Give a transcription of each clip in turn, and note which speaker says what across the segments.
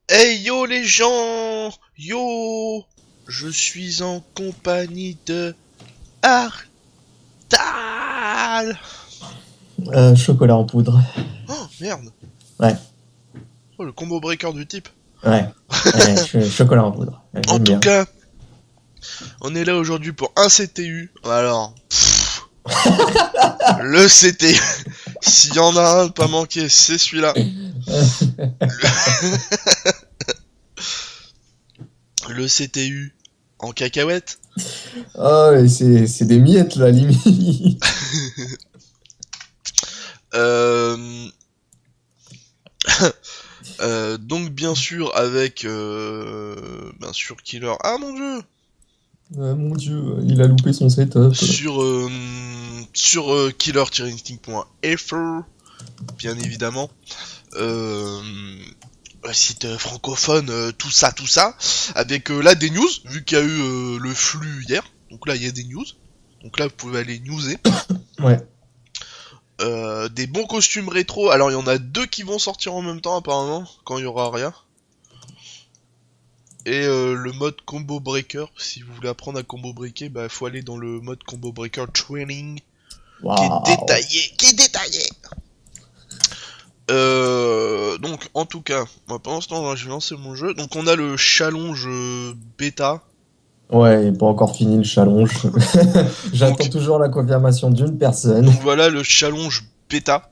Speaker 1: Hey yo les gens, yo, je suis en compagnie de Artal.
Speaker 2: Chocolat en poudre.
Speaker 1: Oh merde,
Speaker 2: Ouais,
Speaker 1: oh, le combo breaker du type.
Speaker 2: ouais. Chocolat en poudre. Ouais,
Speaker 1: En
Speaker 2: j'aime
Speaker 1: tout
Speaker 2: bien.
Speaker 1: cas, on est là aujourd'hui pour un CTU. Alors, le CTU, s'il y en a un pas manqué, c'est celui-là. Le CTU en cacahuète.
Speaker 2: Oh, mais c'est des miettes là, limite.
Speaker 1: Euh, donc bien sûr avec bien sûr Killer. Ah mon dieu.
Speaker 2: Mon dieu, il a loupé son setup.
Speaker 1: Sur killer-instinct.fr, bien évidemment. Euh, Site francophone, tout ça, avec là des news, vu qu'il y a eu le flux hier. Donc là, il y a des news. Donc là, vous pouvez aller newser.
Speaker 2: Ouais.
Speaker 1: Des bons costumes rétro. Alors, il y en a deux qui vont sortir en même temps, apparemment, quand il y aura rien. Et le mode combo breaker, si vous voulez apprendre à combo breaker, bah faut aller dans le mode combo breaker training, qui est
Speaker 2: Waouh.
Speaker 1: détaillé, donc en tout cas, moi pendant ce temps, je vais lancer mon jeu. Donc on a le challenge bêta.
Speaker 2: Ouais, il est pas encore fini le challenge. J'attends
Speaker 1: Donc
Speaker 2: toujours la confirmation d'une personne.
Speaker 1: donc voilà le challenge bêta.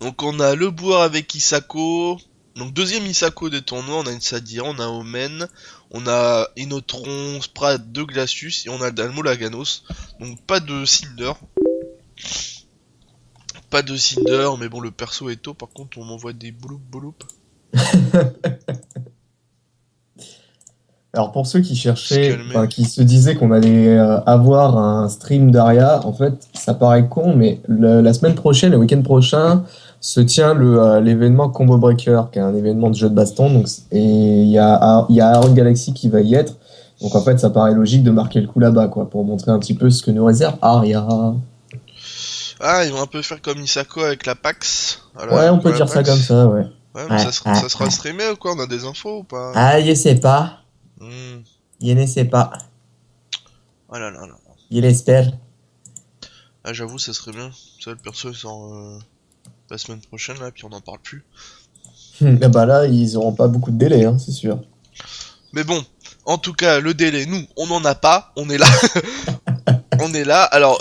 Speaker 1: Donc on a le boire avec Isako. Donc deuxième Isako des tournois, on a une Sadira, on a Omen, on a Inotron, Sprat de Glacius et on a Dalmo Laganos. Donc pas de Cinder. Pas de Cinder, mais bon le perso est tôt, par contre on m'envoie des bouloup.
Speaker 2: Alors pour ceux qui
Speaker 1: Se
Speaker 2: cherchaient,
Speaker 1: calmer.
Speaker 2: enfin qui se disaient qu'on allait avoir un stream d'Aria, en fait, ça paraît con, mais la semaine prochaine, le week-end prochain, se tient l'événement Combo Breaker, qui est un événement de jeu de baston. Donc, et il y a Aaron Galaxy qui va y être. Donc en fait, ça paraît logique de marquer le coup là-bas, quoi, pour montrer un petit peu ce que nous réserve Aria.
Speaker 1: Ah, ils vont un peu faire comme Isako avec la PAX.
Speaker 2: Ouais, on peut
Speaker 1: Quoi la
Speaker 2: dire ça comme
Speaker 1: PAX?
Speaker 2: ça, ouais.
Speaker 1: Ouais, mais
Speaker 2: Ouais, ouais,
Speaker 1: ça sera
Speaker 2: ouais.
Speaker 1: streamé ou quoi? On a des infos ou pas?
Speaker 2: Ah, je sais pas.
Speaker 1: Hmm.
Speaker 2: Je ne sais pas.
Speaker 1: Oh là là là.
Speaker 2: Je l'espère.
Speaker 1: Ah, j'avoue, ça serait bien. Ça, le perso il sort la semaine prochaine, là, puis on n'en parle plus.
Speaker 2: Ah bah là, ils auront pas beaucoup de délai, hein, c'est sûr.
Speaker 1: Mais bon, en tout cas, le délai, nous, on n'en a pas. On est là. On est là. Alors,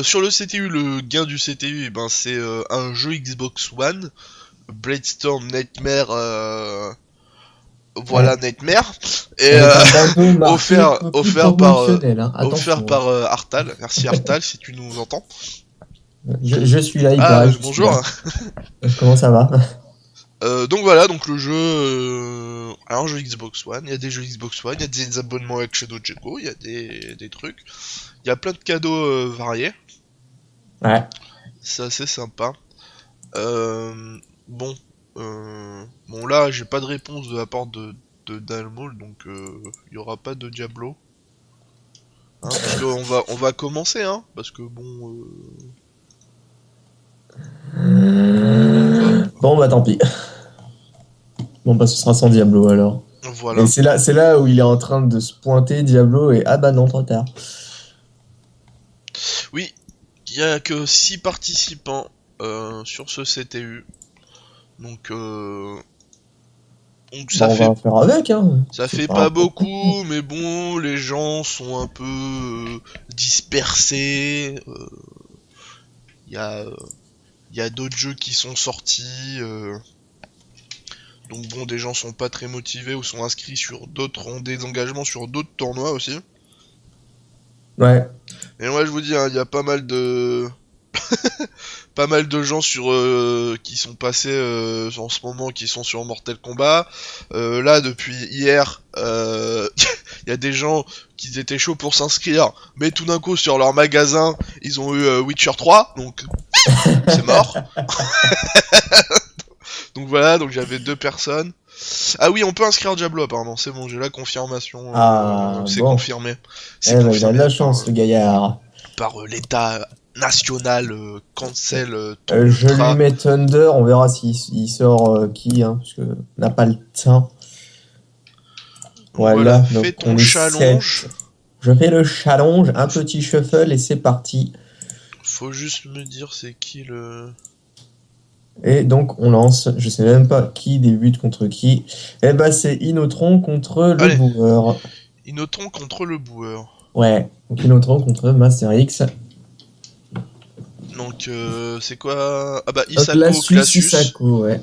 Speaker 1: sur le CTU, le gain du CTU, eh ben, c'est un jeu Xbox One. Blade-Storm Nightmare. Voilà,
Speaker 2: Ouais.
Speaker 1: Nightmare. Et
Speaker 2: Avec un bandeau marqué plus promotionnel, hein.
Speaker 1: offert
Speaker 2: Attention, hein.
Speaker 1: par Artal. Merci Artal si tu nous entends.
Speaker 2: Je suis là, il
Speaker 1: Ah,
Speaker 2: paraît, je suis
Speaker 1: bonjour.
Speaker 2: là. Comment ça va?
Speaker 1: Donc voilà, donc le jeu, un jeu Xbox One, il y a des jeux Xbox One, il y a des abonnements avec Shadow Django, il y a des trucs, il y a plein de cadeaux variés,
Speaker 2: Ouais.
Speaker 1: c'est assez sympa. Euh, bon, bon là j'ai pas de réponse de la part de Dalmol, donc il y aura pas de Diablo, hein, parce qu'on va commencer, hein, parce que bon,
Speaker 2: Bon, bah tant pis. Bon, bah ce sera sans Diablo alors. Et
Speaker 1: voilà.
Speaker 2: c'est là où il est en train de se pointer, Diablo, et ah bah non, trop tard.
Speaker 1: Oui, il y a que 6 participants sur ce CTU. Donc Donc
Speaker 2: Bah, on va en faire avec, hein.
Speaker 1: ça
Speaker 2: C'est
Speaker 1: fait
Speaker 2: pas
Speaker 1: pas
Speaker 2: un problème.
Speaker 1: beaucoup, mais bon, les gens sont un peu dispersés. Il y a, y a d'autres jeux qui sont sortis. Donc bon, des gens sont pas très motivés ou sont inscrits sur d'autres, ont des engagements sur d'autres tournois aussi.
Speaker 2: Ouais.
Speaker 1: Et moi je vous dis, hein, il y a pas mal de gens sur qui sont passés en ce moment, qui sont sur Mortal Kombat. Là depuis hier, il y a des gens qui étaient chauds pour s'inscrire, mais tout d'un coup sur leur magasin, ils ont eu Witcher 3, donc c'est mort. Donc voilà, donc j'avais 2 personnes. Ah oui, on peut inscrire Diablo apparemment, c'est bon, j'ai la confirmation,
Speaker 2: Ah,
Speaker 1: c'est
Speaker 2: bon.
Speaker 1: confirmé.
Speaker 2: Eh
Speaker 1: C'est
Speaker 2: ben, il a de
Speaker 1: confirmé
Speaker 2: la chance, le gaillard.
Speaker 1: par l'état national cancel
Speaker 2: Je lui
Speaker 1: Ultra.
Speaker 2: mets Thunder, on verra s'il sort qui, hein, parce que on n'a pas le temps.
Speaker 1: Donc
Speaker 2: Voilà,
Speaker 1: voilà,
Speaker 2: donc
Speaker 1: fais
Speaker 2: on
Speaker 1: ton
Speaker 2: est
Speaker 1: challenge.
Speaker 2: 7. Je fais le challenge, un petit shuffle et c'est parti.
Speaker 1: Faut juste me dire c'est qui le...
Speaker 2: Et donc on lance, je sais même pas qui débute contre qui. Eh ben c'est Inotron contre le
Speaker 1: Allez,
Speaker 2: Boomer.
Speaker 1: Inotron contre le boueur.
Speaker 2: Ouais, donc Inotron contre Master X.
Speaker 1: Donc c'est quoi? Ah bah Isako,
Speaker 2: Glacius,
Speaker 1: Glacius.
Speaker 2: Isako, ouais.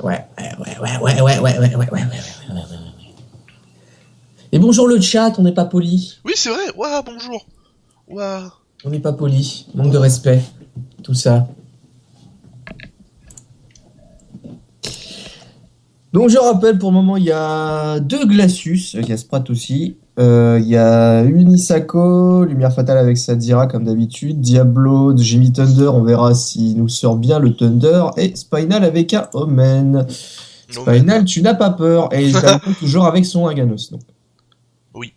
Speaker 2: Et bonjour le chat, on n'est pas poli.
Speaker 1: Oui c'est vrai, ouah bonjour. Ouah.
Speaker 2: On n'est pas poli, manque de respect, tout ça. Donc je rappelle, pour le moment, il y a 2 Glacius, il y a Sprat aussi. Il y a Unisako, Lumière Fatale avec Sadira comme d'habitude, Diablo, Jimmy Thunder, on verra s'il nous sort bien le Thunder, et Spinal avec un Omen. Spinal, tu n'as pas peur, et Diablo toujours avec son Aganos. Donc.
Speaker 1: Oui.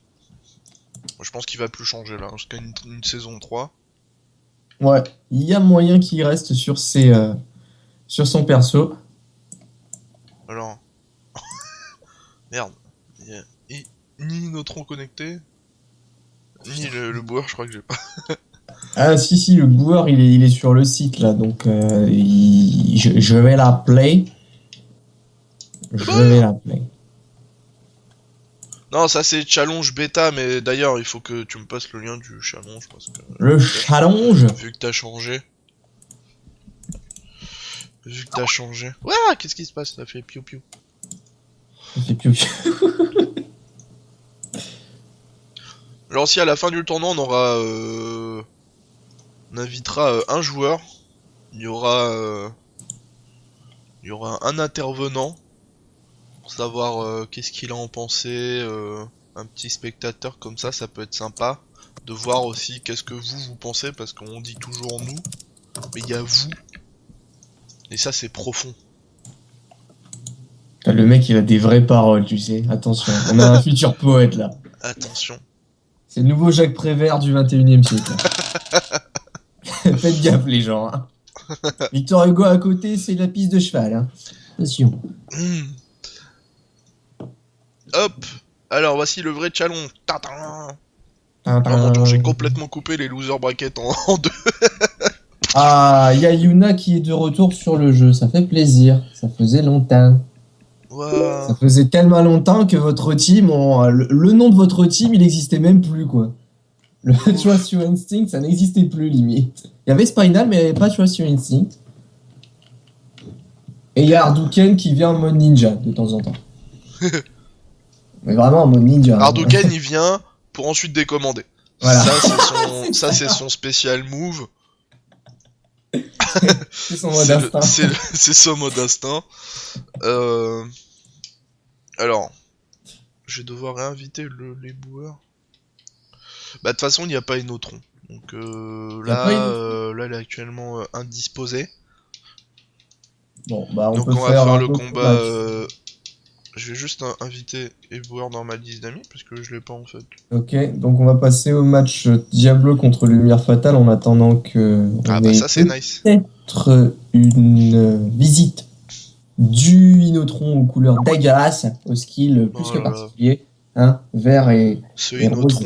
Speaker 1: Je pense qu'il va plus changer là, jusqu'à une saison 3.
Speaker 2: Ouais, il y a moyen qu'il reste sur sur son perso.
Speaker 1: Alors... Merde. Ni Inotron connecté, ni le boueur, je crois que j'ai pas.
Speaker 2: Ah si, le boueur il est sur le site là, donc je vais la play. Je vais la play.
Speaker 1: Non, ça c'est challenge bêta, mais d'ailleurs il faut que tu me passes le lien du challenge parce que...
Speaker 2: Le challenge.
Speaker 1: Vu que t'as changé. Ouah, qu'est-ce qui se passe? Ça fait piou piou.
Speaker 2: C'est plus...
Speaker 1: Alors si à la fin du tournoi on aura... on invitera un joueur. Il y aura un intervenant. Pour savoir qu'est-ce qu'il a en pensé. Un petit spectateur comme ça peut être sympa. De voir aussi qu'est-ce que vous pensez, parce qu'on dit toujours nous. Mais il y a vous. Et ça c'est profond.
Speaker 2: Le mec il a des vraies paroles, tu sais. Attention, on a un futur poète là.
Speaker 1: Attention.
Speaker 2: C'est le nouveau Jacques Prévert du 21e siècle. Faites gaffe les gens. Hein. Victor Hugo à côté, c'est la piste de cheval. Hein. Attention.
Speaker 1: Hop. Alors voici le vrai challenge. Oh mon dieu, j'ai complètement coupé les loser brackets en deux.
Speaker 2: Ah, il y a Yuna qui est de retour sur le jeu, ça fait plaisir. Ça faisait longtemps.
Speaker 1: Wow.
Speaker 2: Ça faisait tellement longtemps que votre team, le nom de votre team, il n'existait même plus, quoi. Le Trust Your Instinct, ça n'existait plus, limite. Il y avait Spinal, mais il n'y avait pas Trust Your Instinct. Et il y a Ardouken qui vient en mode ninja, de temps en temps. Mais vraiment en mode ninja.
Speaker 1: Ardouken, il vient pour ensuite décommander.
Speaker 2: Voilà.
Speaker 1: Ça, c'est son spécial move.
Speaker 2: C'est son mode instinct.
Speaker 1: C'est son mode instinct. Alors, je vais devoir réinviter les boueurs. Bah de toute façon, il n'y a pas Inotron. Donc là, il est actuellement indisposé.
Speaker 2: Bon, bah
Speaker 1: donc
Speaker 2: peut
Speaker 1: on va faire le
Speaker 2: un
Speaker 1: combat. Je vais juste inviter les boueurs dans ma liste d'amis parce que je l'ai pas en fait.
Speaker 2: Ok, donc on va passer au match Diablo contre Lumière Fatale en attendant que
Speaker 1: Ah bah ça c'est nice.
Speaker 2: Peut-être une visite du Inotron aux couleurs dégueulasses, au skill plus que particulier, hein, vert et
Speaker 1: Inotron.
Speaker 2: Rose.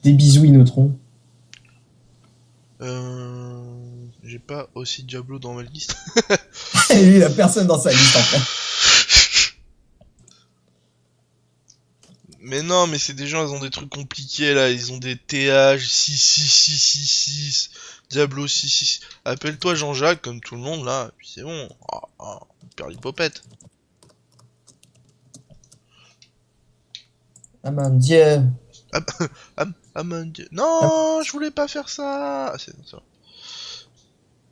Speaker 2: Des bisous Inotron.
Speaker 1: J'ai pas aussi Diablo dans ma liste.
Speaker 2: Et lui, il a personne dans sa liste en fait.
Speaker 1: Mais non, mais c'est des gens, ils ont des trucs compliqués là, ils ont des TH 66666, Diablo 66. Appelle-toi Jean-Jacques comme tout le monde là, et puis c'est bon. Père l'hypopète.
Speaker 2: Ah mon dieu.
Speaker 1: Ah mon dieu. Non, je voulais pas faire ça. Ah, c'est ça.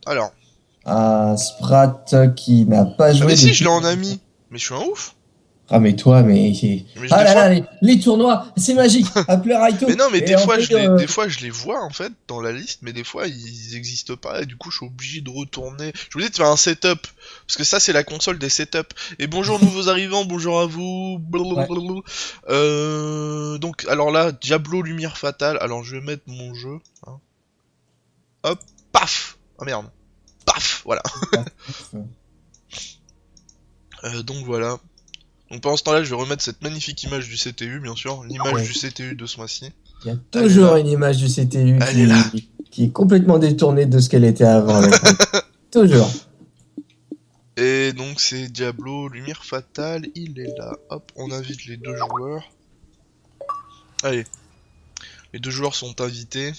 Speaker 1: Alors.
Speaker 2: Ah, Sprat qui n'a pas joué.
Speaker 1: Ah mais si,
Speaker 2: depuis...
Speaker 1: je l'ai en ami. Mais je suis un ouf.
Speaker 2: Ah mais toi, mais
Speaker 1: Ah
Speaker 2: là là, les tournois, c'est magique. Appelez Raito.
Speaker 1: Mais non, mais
Speaker 2: et
Speaker 1: des fois,
Speaker 2: fait,
Speaker 1: des fois, je les vois en fait dans la liste, mais des fois, ils existent pas, et du coup, je suis obligé de retourner. Je vous dis de faire un setup, parce que ça, c'est la console des setups. Et bonjour nouveaux arrivants, bonjour à vous. Blablabla. Donc, alors là, Diablo Lumière Fatale. Alors, je vais mettre mon jeu. Hein. Hop, paf. Ah merde. Paf, voilà. Donc voilà. Donc pendant ce temps-là, je vais remettre cette magnifique image du CTU, bien sûr, l'image du CTU de ce mois-ci.
Speaker 2: Il y a toujours une image du CTU qui est complètement détournée de ce qu'elle était avant. Toujours.
Speaker 1: Et donc c'est Diablo, Lumière Fatale, il est là. Hop, on invite les deux joueurs. Allez, les deux joueurs sont invités.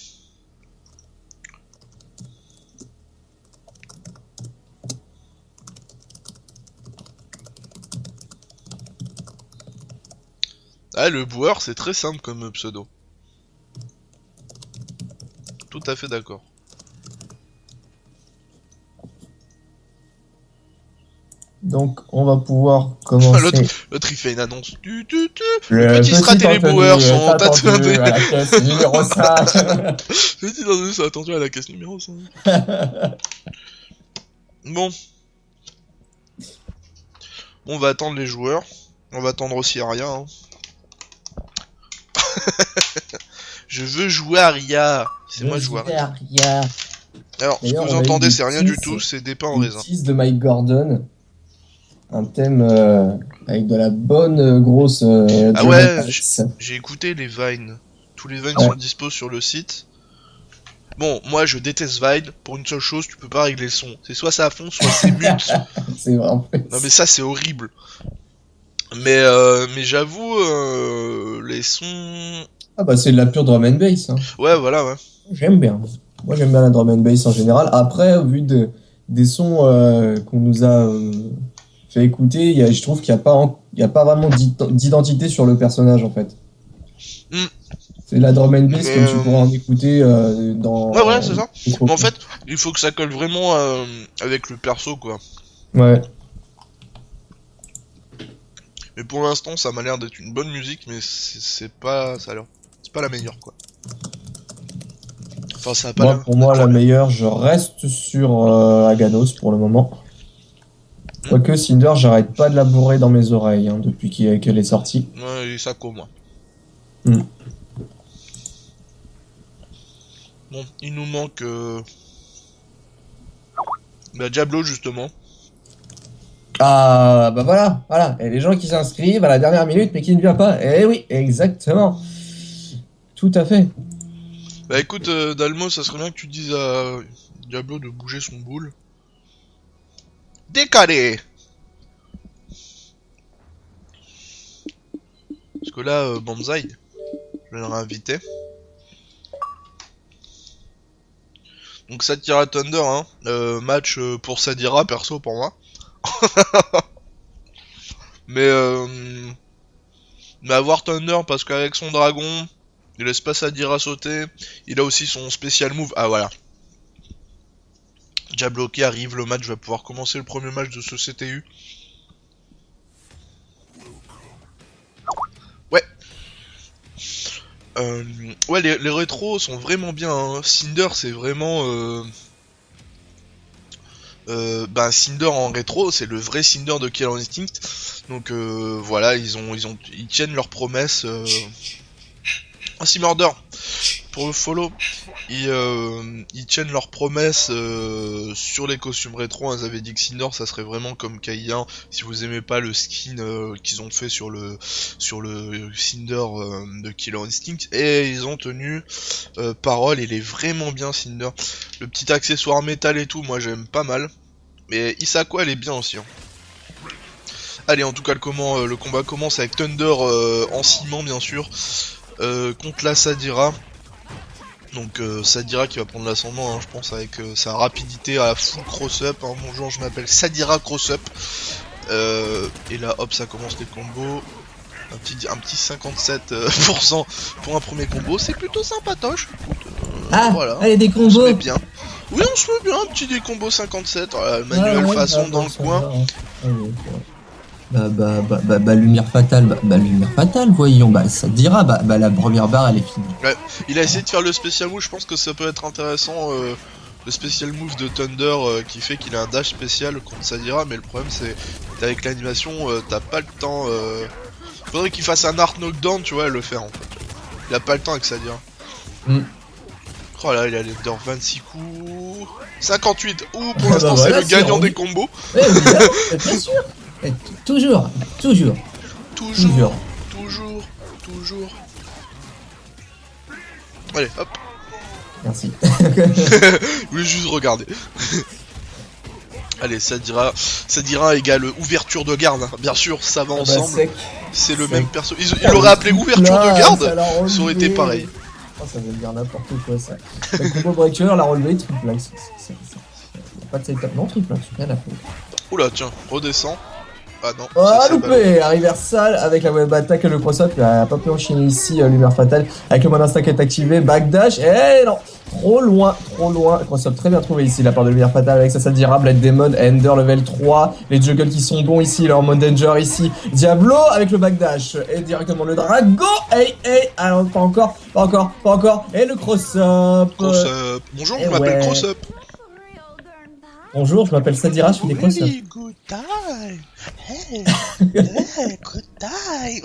Speaker 1: Ah, le boueur, c'est très simple comme pseudo. Tout à fait d'accord.
Speaker 2: Donc, on va pouvoir commencer.
Speaker 1: L'autre il fait une annonce. Le
Speaker 2: petit
Speaker 1: strat et les boueurs sont
Speaker 2: attendus à la caisse numéro 5.
Speaker 1: Petit indice attendu à la caisse numéro 5. Bon. On va attendre les joueurs. On va attendre aussi Aria. Hein. Je veux jouer Aria. C'est moi jouer Aria. Alors, ce que vous entendez, c'est rien du tout, c'est des pains en raisin.
Speaker 2: De Mike Gordon. Un thème avec de la bonne grosse.
Speaker 1: Ah ouais, j'ai écouté les Vines. Tous les Vines sont dispo sur le site. Bon, moi je déteste Vine pour une seule chose, tu peux pas régler le son. C'est soit ça à fond, soit c'est mute.
Speaker 2: C'est vrai en fait.
Speaker 1: Non mais ça c'est horrible. Mais j'avoue, les sons...
Speaker 2: Ah bah c'est de la pure drum and bass. Hein.
Speaker 1: Ouais, voilà, ouais.
Speaker 2: J'aime bien. Moi j'aime bien la drum and bass en général. Après, vu des sons qu'on nous a fait écouter, je trouve qu'il n'y a pas vraiment d'identité sur le personnage en fait. C'est la drum and bass comme tu pourras en écouter dans...
Speaker 1: Ouais, c'est ça. Mais en fait, il faut que ça colle vraiment avec le perso, quoi.
Speaker 2: Ouais.
Speaker 1: Mais pour l'instant, ça m'a l'air d'être une bonne musique, mais c'est pas la meilleure, quoi. Enfin, ça a pas
Speaker 2: pour moi, la meilleure, je reste sur Aganos pour le moment. Quoique Cinder, j'arrête pas de la bourrer dans mes oreilles hein, depuis qu'elle est sortie.
Speaker 1: Ouais, et ça comme moi. Bon, il nous manque Diablo justement.
Speaker 2: Ah bah voilà. Et les gens qui s'inscrivent à la dernière minute mais qui ne viennent pas. Eh oui, exactement. Tout à fait.
Speaker 1: Bah écoute, Dalmo, ça serait bien que tu dises à Diablo de bouger son boule. Décalé. Parce que là, Banzai, je vais le réinviter. Donc Satira Thunder, hein. Match pour Sadira, perso pour moi. mais avoir Thunder parce qu'avec son dragon, il laisse pas Sadira sauter. Il a aussi son spécial move. Ah voilà. Diablo qui arrive, le match va pouvoir commencer, le premier match de ce CTU. Ouais. Ouais, les rétros sont vraiment bien. Hein. Cinder, c'est vraiment... Cinder en rétro, c'est le vrai Cinder de Killer Instinct. Donc voilà, ils tiennent leurs promesses. Ah si, Murder pour le follow. Ils tiennent leurs promesses sur les costumes rétro. Ils avaient dit que Cinder ça serait vraiment comme Kaiyan. Si vous aimez pas le skin qu'ils ont fait sur le Cinder de Killer Instinct, et ils ont tenu parole. Il est vraiment bien Cinder. Le petit accessoire métal et tout, moi j'aime pas mal. Mais Isako elle est bien aussi. Hein. Allez, en tout cas, le combat commence avec Thunder en ciment, bien sûr, contre la Sadira. Donc Sadira qui va prendre l'ascendant, hein, je pense, avec sa rapidité à full cross-up. Hein. Bonjour, je m'appelle Sadira cross-up. Et là, hop, ça commence les combos. Un petit 57% pour un premier combo, c'est plutôt sympatoche.
Speaker 2: Voilà. Allez, des combos.
Speaker 1: On se met bien. Oui, on se met bien, un petit des combos 57. Manuel façon dans le coin.
Speaker 2: Lumière fatale, lumière fatale, voyons, ça te dira, la première barre elle est finie.
Speaker 1: Ouais, il a essayé de faire le spécial move, je pense que ça peut être intéressant, le spécial move de Thunder qui fait qu'il a un dash spécial contre Sadira, mais le problème c'est qu'avec l'animation, t'as pas le temps, faudrait qu'il fasse un art knockdown, tu vois, et le faire en fait. Il a pas le temps avec Sadira. Oh là, il a les 26 coups, 58, pour l'instant c'est le gagnant des combos.
Speaker 2: Bien sûr. Toujours.
Speaker 1: Allez, hop.
Speaker 2: Merci.
Speaker 1: Je voulais juste regarder. Allez, Sadira égale ouverture de garde, hein. Bien sûr, ça va ensemble. C'est le même perso. Il l'aurait appelé ouverture de garde, ça aurait été pareil.
Speaker 2: Oh, ça veut dire n'importe quoi ça. Le combo breaker, la relevée, triple axe. Pas de setup, non, triple axe, rien à foutre.
Speaker 1: Oula, tiens, redescends. Ah non.
Speaker 2: Oh, loupé! Reversal avec la web attack et le cross-up. Il a pas pu enchaîner ici, lumière fatale. Avec le mode instinct qui est activé. Backdash. Non! Trop loin. Cross-up très bien trouvé ici, la part de lumière fatale avec sa Sadira, Blade Demon, Ender level 3. Les juggles qui sont bons ici, leur mode danger ici. Diablo avec le backdash. Et directement le dragon. Alors, pas encore. Et le cross-up.
Speaker 1: Bonjour, je m'appelle cross-up.
Speaker 2: Bonjour, je m'appelle Sadira, je fais des cross-up.
Speaker 1: Good time. Hey, good time.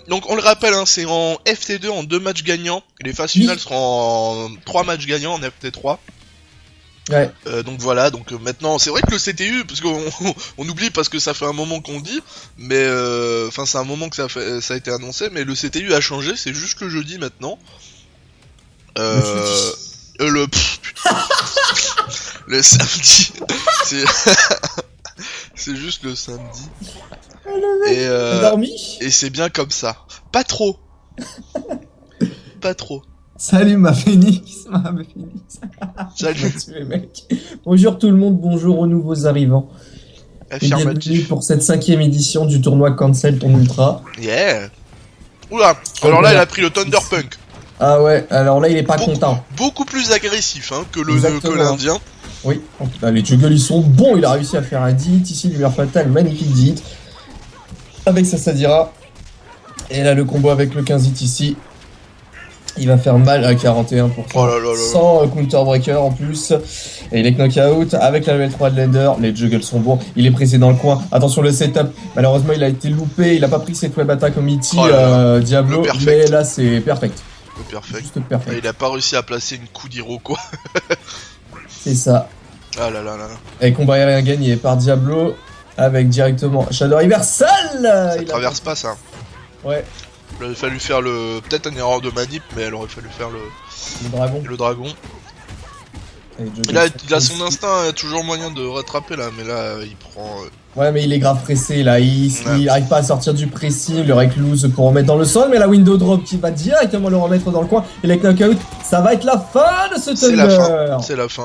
Speaker 1: Donc on le rappelle, hein, c'est en FT2 en 2 matchs gagnants. Les phases finales seront en 3 matchs gagnants en FT3.
Speaker 2: Ouais.
Speaker 1: Donc voilà, maintenant c'est vrai que le CTU, parce qu'on oublie parce que ça fait un moment qu'on dit, mais c'est un moment que ça a été annoncé, mais le CTU a changé, c'est juste le jeudi maintenant. Le samedi. C'est juste le samedi. Et c'est bien comme ça. Pas trop.
Speaker 2: Salut ma phénix.
Speaker 1: Salut.
Speaker 2: Bonjour tout le monde, bonjour aux nouveaux arrivants. Et bienvenue pour cette 5ème édition du tournoi Cancel ton Ultra.
Speaker 1: Yeah. Oula. Alors là il a pris le Thunderpunk.
Speaker 2: Ah ouais, alors là il est pas content.
Speaker 1: Beaucoup plus agressif que l'Indien.
Speaker 2: Oui, les juggles ils sont bons, il a réussi à faire un 10 hit ici, lumière fatale, magnifique 10 hit. Avec sa Sadira. Et là le combo avec le 15 hit ici. Il va faire mal à 41%. Sans counter breaker en plus. Et il est knockout avec la level 3 de Lender. Les juggles sont bons. Il est pressé dans le coin. Attention le setup. Malheureusement il a été loupé. Il a pas pris cette web attack comme E.T. Diablo. Mais là c'est perfect.
Speaker 1: Juste perfect. Il a pas réussi à placer une coup d'Hiroko.
Speaker 2: C'est ça.
Speaker 1: Ah là.
Speaker 2: Et combat aérien gagné par Diablo. Avec directement Shadow Reversal.
Speaker 1: Ça traverse pas ça.
Speaker 2: Ouais.
Speaker 1: Il aurait fallu faire peut-être une erreur de manip, mais il aurait fallu faire le dragon. Et là, il a son instinct, il y a toujours moyen de rattraper là, mais là, il prend...
Speaker 2: Ouais, mais il est grave pressé là, il arrive pas à sortir du pressing, le recluse pour remettre dans le sol, mais la window drop qui va directement le remettre dans le coin, et le knockout, ça va être la fin de ce Thunder.
Speaker 1: C'est la fin.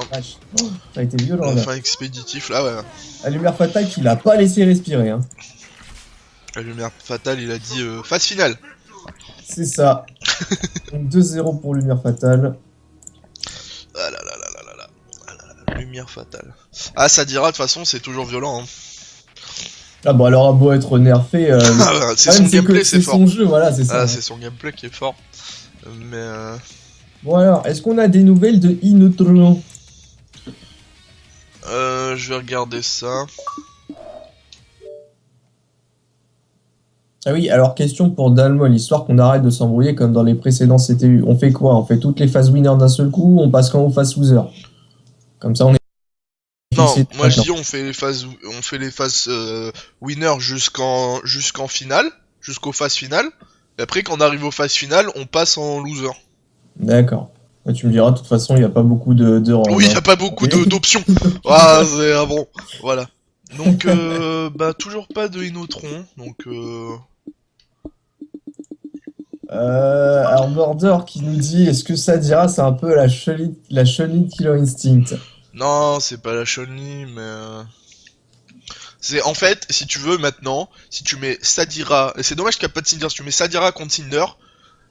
Speaker 2: Ça a été violent là.
Speaker 1: La fin expéditif là, ouais.
Speaker 2: La lumière fatale qui l'a pas laissé respirer. Hein.
Speaker 1: La lumière fatale, il a dit phase finale.
Speaker 2: C'est ça. Donc 2-0 pour lumière fatale.
Speaker 1: Ah là. Lumière fatale. Ah, ça dira, de toute façon, c'est toujours violent. Hein.
Speaker 2: Ah bon, alors à beau être nerfé,
Speaker 1: c'est son gameplay, c'est fort.
Speaker 2: C'est son jeu, voilà, c'est ça.
Speaker 1: Ah, c'est son gameplay qui est fort. Mais
Speaker 2: Bon alors, est-ce qu'on a des nouvelles de Inutron?
Speaker 1: Je vais regarder ça.
Speaker 2: Ah oui, alors question pour Dalmol, histoire qu'on arrête de s'embrouiller comme dans les précédents CTU. On fait quoi? On fait toutes les phases winners d'un seul coup ou on passe quand aux phases loser? Comme ça on est...
Speaker 1: Non, moi je dis on fait les phases winners jusqu'en finale, jusqu'aux phases finales. Et après quand on arrive aux phases finales, on passe en loser.
Speaker 2: D'accord. Tu me diras, de toute façon, il n'y a pas beaucoup de
Speaker 1: Oui, il n'y a pas beaucoup d'options. Ah, c'est bon, voilà. Donc, bah, toujours pas de Inotron, donc
Speaker 2: Alors Mordor qui nous dit, est-ce que ça dira, c'est un peu la Chun-Li de Killer Instinct.
Speaker 1: non, c'est pas la Chun-Li, mais c'est en fait, si tu veux maintenant, si tu mets Sadira, et c'est dommage qu'il n'y a pas de Cinder, si tu mets Sadira contre Cinder,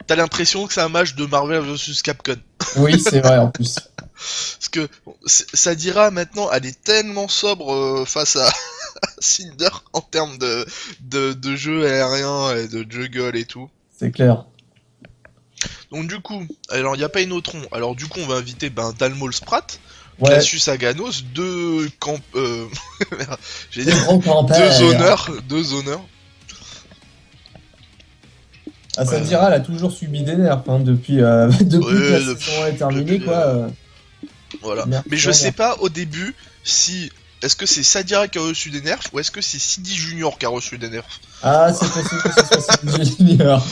Speaker 1: t'as l'impression que c'est un match de Marvel vs Capcom.
Speaker 2: Oui, c'est vrai en plus.
Speaker 1: Parce que Sadira maintenant, elle est tellement sobre face à Cinder en termes de jeu aérien et de juggle et tout.
Speaker 2: C'est clair.
Speaker 1: Donc du coup, alors il n'y a pas Inotron, alors du coup on va inviter Dalmol Sprat,
Speaker 2: Ouais.
Speaker 1: Glacius Aganos, deux camp... j'ai dit
Speaker 2: Le grand grand-père.
Speaker 1: deux honneurs.
Speaker 2: Ah, ça dira, elle a toujours subi des nerfs hein, depuis, depuis que la saison est terminée,
Speaker 1: depuis,
Speaker 2: quoi.
Speaker 1: Voilà.
Speaker 2: Nerf,
Speaker 1: Mais je sais
Speaker 2: nerf.
Speaker 1: pas au début si... Est-ce que c'est Sadira qui a reçu des nerfs ou est-ce que c'est CD Junior qui a reçu des nerfs?
Speaker 2: Ah, c'est possible que ce soit Cindy Junior.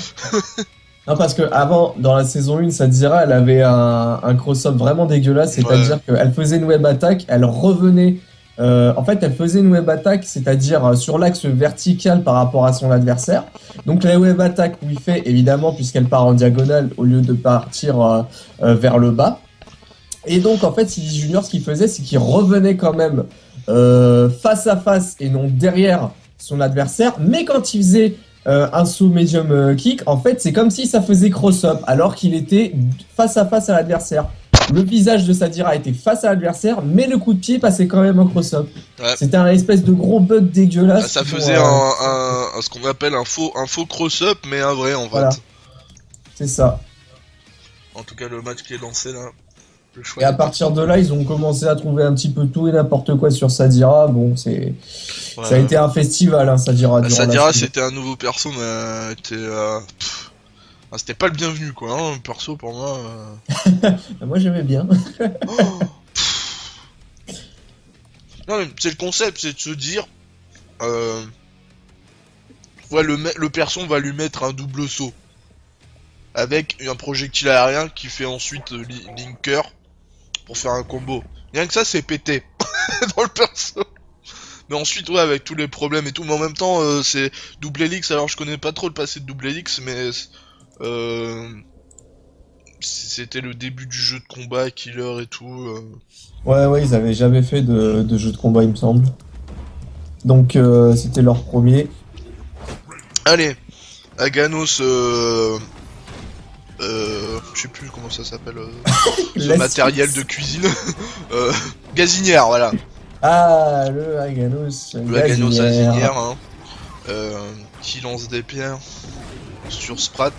Speaker 2: Non, parce que avant, dans la saison 1, ça dira, elle avait un cross-up vraiment dégueulasse, c'est-à-dire qu'elle faisait une web attack, elle revenait. En fait, elle faisait une web attack, c'est-à-dire sur l'axe vertical par rapport à son adversaire. Donc la web attack lui fait, évidemment, puisqu'elle part en diagonale au lieu de partir vers le bas. Et donc, en fait, CD Junior, ce qu'il faisait, c'est qu'il revenait quand même face à face et non derrière son adversaire. Mais quand il faisait un saut medium kick, en fait, c'est comme si ça faisait cross-up alors qu'il était face à l'adversaire. Le visage de Sadira était face à l'adversaire, mais le coup de pied passait quand même en cross-up.
Speaker 1: Ouais.
Speaker 2: C'était un espèce de gros bug dégueulasse.
Speaker 1: Ça faisait ce qu'on appelle un faux cross-up, mais un vrai en
Speaker 2: Voilà.
Speaker 1: fait.
Speaker 2: C'est ça.
Speaker 1: En tout cas, le match qui est lancé là. Le choix
Speaker 2: Et à partir de là, ils ont commencé à trouver un petit peu tout et n'importe quoi sur Sadira. Bon, c'est ça a été un festival, hein, Sadira.
Speaker 1: Sadira, c'était un nouveau perso, mais c'était pas le bienvenu quoi. Hein, perso pour moi.
Speaker 2: Moi, j'aimais bien.
Speaker 1: Non, mais c'est le concept, c'est de se dire. Ouais, le perso, on va lui mettre un double saut. Avec un projectile aérien qui fait ensuite linker pour faire un combo. Rien que ça, c'est pété dans le perso. Mais ensuite, ouais, avec tous les problèmes et tout, mais en même temps, c'est Double Helix. Alors, je connais pas trop le passé de Double Helix, mais c'était le début du jeu de combat, Killer et tout.
Speaker 2: Ouais, ils avaient jamais fait de jeu de combat, il me semble. Donc, c'était leur premier.
Speaker 1: Allez, Aganos, je sais plus comment ça s'appelle, ce matériel de cuisine. Gazinière, voilà.
Speaker 2: Ah, le Aganos.
Speaker 1: Le Aganos Gazinière, hein, qui lance des pierres sur Sprat.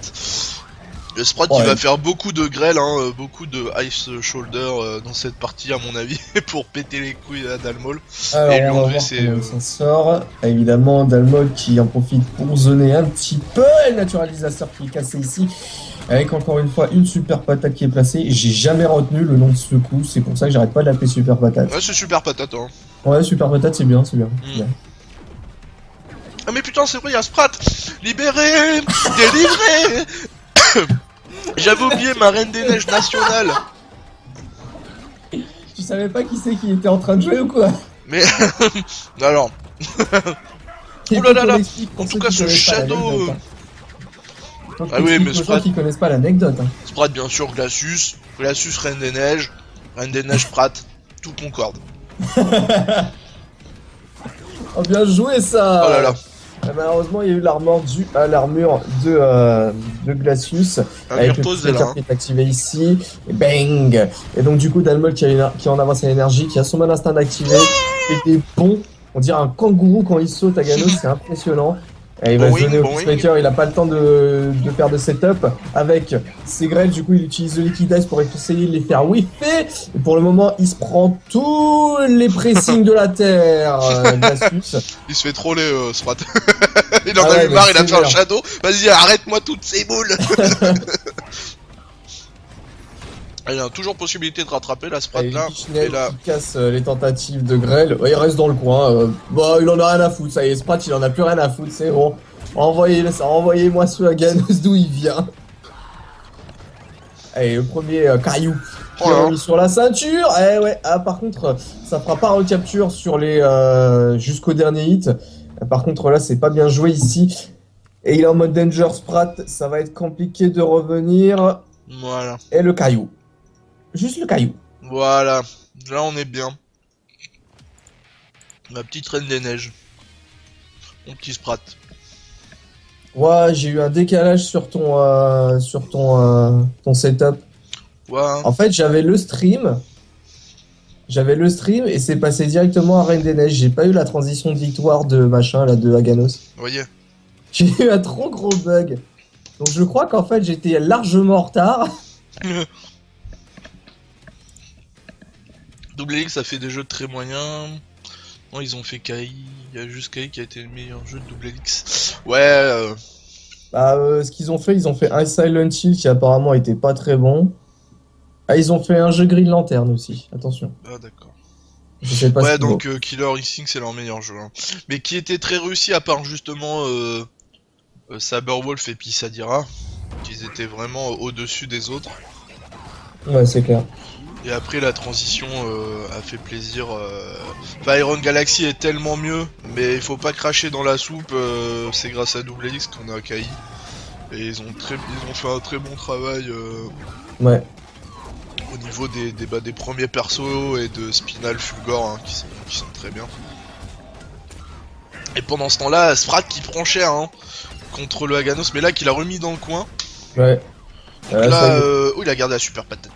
Speaker 1: Le Sprat qui va faire beaucoup de grêle, hein, beaucoup de Ice Shoulder dans cette partie à mon avis, pour péter les couilles à Dalmol.
Speaker 2: Alors,
Speaker 1: et lui
Speaker 2: on va
Speaker 1: enlever
Speaker 2: voir
Speaker 1: ses...
Speaker 2: comment ça sort. Évidemment, Dalmol qui en profite pour zoner un petit peu. Le naturalisateur qui est cassé ici. Avec encore une fois une super patate qui est placée. J'ai jamais retenu le nom de ce coup, c'est pour ça que j'arrête pas de l'appeler super patate.
Speaker 1: Ouais, c'est super patate, hein.
Speaker 2: Ouais, super patate, c'est bien, c'est bien. bien.
Speaker 1: Ah mais putain, c'est vrai, il y a Sprat. Libéré, délivré. J'avais oublié ma Reine des Neiges nationale.
Speaker 2: Tu savais pas qui c'est qui était en train de jouer ou quoi?
Speaker 1: Mais alors. Oh là là là. En tout cas, ce Shadow.
Speaker 2: Ah oui, mais Sprat qui connaissent pas l'anecdote. Hein.
Speaker 1: Sprat, bien sûr, Glacius, Reine des Neiges Sprat, tout concorde.
Speaker 2: Oh, bien joué ça.
Speaker 1: Oh là là.
Speaker 2: Malheureusement, il y a eu l'armure due à l'armure de Glacius. Avec le Splitter qui est activé ici. Et bang. Et donc, du coup, Dalmol qui en avance sa énergie, qui a son mal instinct d'activer. Et des bons. On dirait un kangourou quand il saute à Ganos, c'est impressionnant. Et il va se donner au Peacemaker, il a pas le temps de faire de setup. Avec ses grêles, du coup, il utilise le Liquid Ice pour essayer de les faire whiffer. Et pour le moment, il se prend tous les pressings de la terre, Glacius.
Speaker 1: Il se fait troller, Sprat. Il en a eu marre, il a fait un shadow. Vas-y, arrête-moi toutes ces boules. Il a toujours possibilité de rattraper la Sprat là.
Speaker 2: Et là, qui casse les tentatives de grêle. Ouais, il reste dans le coin. Bah, il en a rien à foutre. Ça y est, Sprat, il en a plus rien à foutre. C'est bon. Envoyez-moi ce Aganos d'où il vient. Allez, le premier caillou qui
Speaker 1: Oh
Speaker 2: est
Speaker 1: là.
Speaker 2: remis sur la ceinture. Eh ouais, ah, par contre, ça fera pas recapture sur les jusqu'au dernier hit. Par contre, là, c'est pas bien joué ici. Et il est en mode Danger Sprat, ça va être compliqué de revenir.
Speaker 1: Voilà.
Speaker 2: Et le caillou. Juste le caillou.
Speaker 1: Voilà. Là, on est bien. Ma petite reine des neiges. Mon petit sprat.
Speaker 2: Ouais, j'ai eu un décalage sur ton setup.
Speaker 1: Ouais.
Speaker 2: En fait, j'avais le stream. J'avais le stream et c'est passé directement à Reine des Neiges. J'ai pas eu la transition de victoire de machin, là, de Aganos.
Speaker 1: Vous voyez.
Speaker 2: J'ai eu un trop gros bug. Donc je crois qu'en fait, j'étais largement en retard.
Speaker 1: Double Elix a fait des jeux très moyens. Non, ils ont fait KI. Il y a juste KI qui a été le meilleur jeu de Double Elix. Ouais.
Speaker 2: Bah, ce qu'ils ont fait un Silent Hill qui apparemment était pas très bon. Ah, ils ont fait un jeu Green Lantern aussi. Attention.
Speaker 1: Ah, d'accord.
Speaker 2: Je sais pas ce
Speaker 1: Ouais,
Speaker 2: qu'il vaut.
Speaker 1: donc Killer Instinct c'est leur meilleur jeu. Hein. Mais qui était très réussi à part justement Saberwolf et Pissadira. Qui étaient vraiment au-dessus des autres.
Speaker 2: Ouais, c'est clair.
Speaker 1: Et après la transition a fait plaisir. Enfin, Iron Galaxy est tellement mieux, mais il faut pas cracher dans la soupe. C'est grâce à Double Elix qu'on a KI. Et ils ont fait un très bon travail
Speaker 2: Ouais.
Speaker 1: au niveau des premiers persos et de Spinal Fulgor hein, qui sont très bien. Et pendant ce temps-là, Sprat qui prend cher hein, contre le Haganos, mais là qu'il a remis dans le coin.
Speaker 2: Ouais.
Speaker 1: Donc là,
Speaker 2: ça,
Speaker 1: il a gardé la super patate.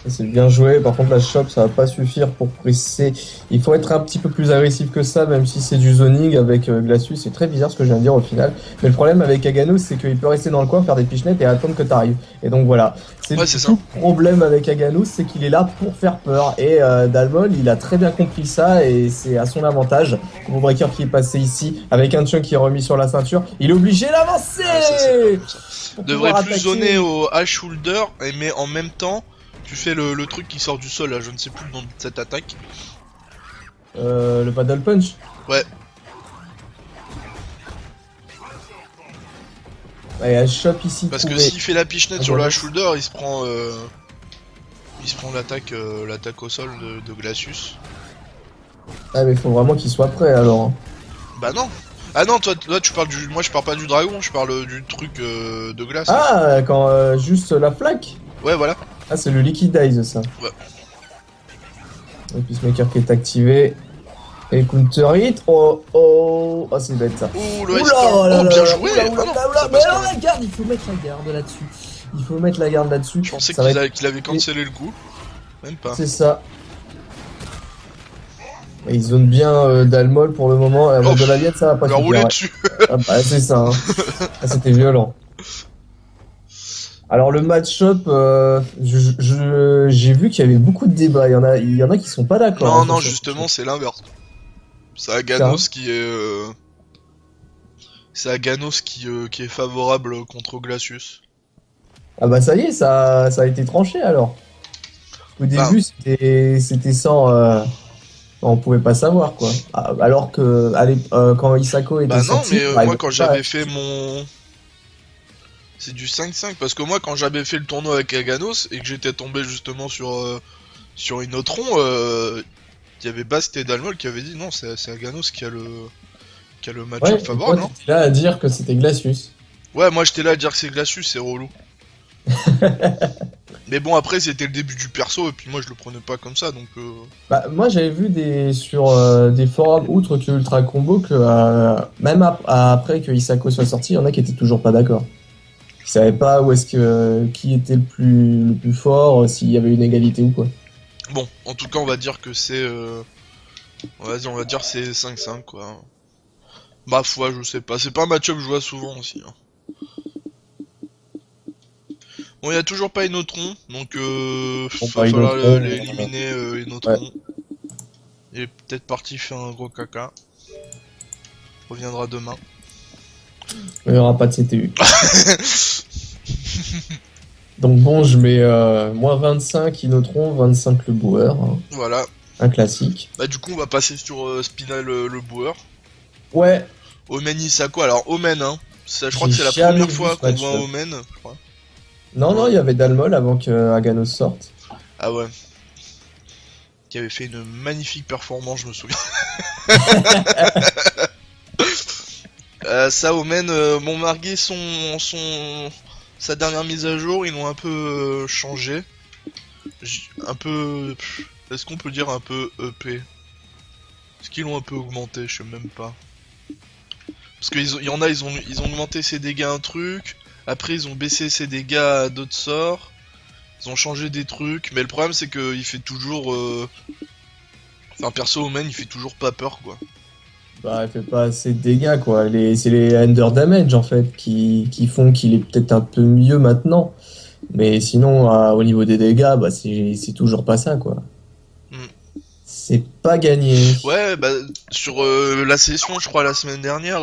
Speaker 2: c'est bien joué. Par contre, la shop, ça va pas suffire pour presser. Il faut être un petit peu plus agressif que ça, même si c'est du zoning avec Glacius. C'est très bizarre ce que je viens de dire au final. Mais le problème avec Aganos, c'est qu'il peut rester dans le coin, faire des pichenettes et attendre que t'arrives. Et donc voilà. C'est
Speaker 1: Ouais, c'est
Speaker 2: tout le problème avec Aganos, c'est qu'il est là pour faire peur. Et Dalmol, il a très bien compris ça et c'est à son avantage. Combo Breaker qui est passé ici avec un chunk qui est remis sur la ceinture. Il est obligé d'avancer.
Speaker 1: Ouais, ça, c'est pas comme ça.
Speaker 2: Pour
Speaker 1: Devrait
Speaker 2: pouvoir
Speaker 1: plus
Speaker 2: attaquer.
Speaker 1: zoner au H-Shoulder, mais en même temps, tu fais le truc qui sort du sol là, je ne sais plus le nom de cette attaque.
Speaker 2: Le paddle punch.
Speaker 1: Ouais.
Speaker 2: Ouais, elle chope ici.
Speaker 1: Parce que
Speaker 2: trouvé.
Speaker 1: s'il fait la pichenette
Speaker 2: Ah,
Speaker 1: sur le
Speaker 2: bon.
Speaker 1: H-Shoulder, il se prend l'attaque au sol de Glacius.
Speaker 2: Ah, mais faut vraiment qu'il soit prêt alors.
Speaker 1: Bah non. Ah non, toi tu parles du. Moi je parle pas du dragon, je parle du truc de glace.
Speaker 2: Ah, quand juste la flaque.
Speaker 1: Ouais, voilà.
Speaker 2: Ah, c'est le Liquid Eyes ça.
Speaker 1: Ouais.
Speaker 2: Le Peacemaker qui est activé. Et counter hit. Oh, oh. Oh, c'est bête ça.
Speaker 1: Ouh, le
Speaker 2: Oula,
Speaker 1: Ice Storm.
Speaker 2: oh là
Speaker 1: Oh,
Speaker 2: là
Speaker 1: bien
Speaker 2: là,
Speaker 1: joué.
Speaker 2: oula,
Speaker 1: Ah
Speaker 2: oula,
Speaker 1: non,
Speaker 2: oula,
Speaker 1: ça
Speaker 2: mais
Speaker 1: passe
Speaker 2: alors
Speaker 1: pas.
Speaker 2: la garde, il faut mettre la garde là-dessus. Il faut mettre la garde là-dessus.
Speaker 1: Je pensais
Speaker 2: Ça va
Speaker 1: qu'il avait cancellé le coup. Même pas.
Speaker 2: C'est ça. Et ils zonent bien Dalmol pour le moment. La mode de la liette, ça va pas
Speaker 1: Il a roulé
Speaker 2: super.
Speaker 1: dessus.
Speaker 2: Ah bah, c'est ça. Hein. Ah, c'était violent. Alors le match-up, j'ai vu qu'il y avait beaucoup de débats. Il y en a qui sont pas d'accord.
Speaker 1: Non,
Speaker 2: hein,
Speaker 1: non,
Speaker 2: sur ce
Speaker 1: justement,
Speaker 2: match-up.
Speaker 1: c'est l'inverse. C'est Aganos qui est. C'est Aganos qui est favorable contre Glacius.
Speaker 2: Ah bah ça y est, ça a été tranché alors. Au début, c'était sans. On pouvait pas savoir quoi. Ah, alors que allez, quand Isako était
Speaker 1: Bah non,
Speaker 2: sorti,
Speaker 1: mais
Speaker 2: bah,
Speaker 1: moi
Speaker 2: il
Speaker 1: quand
Speaker 2: était
Speaker 1: j'avais
Speaker 2: pas-
Speaker 1: fait mon. C'est du 5-5, parce que moi quand j'avais fait le tournoi avec Aganos et que j'étais tombé justement sur une autre rond, il y avait Bast et Dalmol qui avaient dit non, c'est Aganos qui a le match-up
Speaker 2: Ouais, et
Speaker 1: favorable.
Speaker 2: toi,
Speaker 1: Hein.
Speaker 2: t'étais là à dire que c'était Glacius.
Speaker 1: Ouais, moi j'étais là à dire que c'est Glacius, c'est relou. Mais bon, après c'était le début du perso et puis moi je le prenais pas comme ça donc.
Speaker 2: Bah, moi j'avais vu sur des forums outre que Ultra Combo que même après que Isako soit sorti, il y en a qui étaient toujours pas d'accord. Ils savaient pas où est-ce que qui était le plus fort, s'il y avait une égalité ou quoi.
Speaker 1: Bon, en tout cas on va dire que c'est. On va dire c'est 5-5 quoi. Bah foi, je sais pas, c'est pas un match-up que je vois souvent aussi. Hein. Bon, il y a toujours pas Inotron, donc va
Speaker 2: pas
Speaker 1: falloir
Speaker 2: Inotron,
Speaker 1: l'éliminer Inotron. Il est peut-être parti faire un gros caca. Reviendra demain.
Speaker 2: Il n'y aura pas de CTU. Donc bon, je mets moins 25 Inotron, 25 le Bauer, hein,
Speaker 1: Voilà.
Speaker 2: un classique.
Speaker 1: Bah du coup on va passer sur Spinal le Boueur.
Speaker 2: Non, il y avait Dalmol avant que Aghanos sorte.
Speaker 1: Ah ouais. Qui avait fait une magnifique performance, je me souviens. Ça, Omen, bon, marqué sa dernière mise à jour, ils l'ont un peu changé. Un peu... Est-ce qu'on peut dire un peu EP? Est-ce qu'ils l'ont un peu augmenté? Je sais même pas. Parce qu'il y en a, ils ont augmenté ses dégâts un truc. Après, ils ont baissé ses dégâts à d'autres sorts. Ils ont changé des trucs. Mais le problème, c'est qu'il fait toujours... Enfin, perso, Omen, il fait toujours pas peur, quoi.
Speaker 2: Bah, il fait pas assez de dégâts, quoi. C'est les under damage, en fait, qui font qu'il est peut-être un peu mieux maintenant. Mais sinon, au niveau des dégâts, bah, c'est toujours pas ça, quoi.
Speaker 1: Mm.
Speaker 2: C'est pas gagné.
Speaker 1: Ouais, bah, sur la session, je crois, la semaine dernière,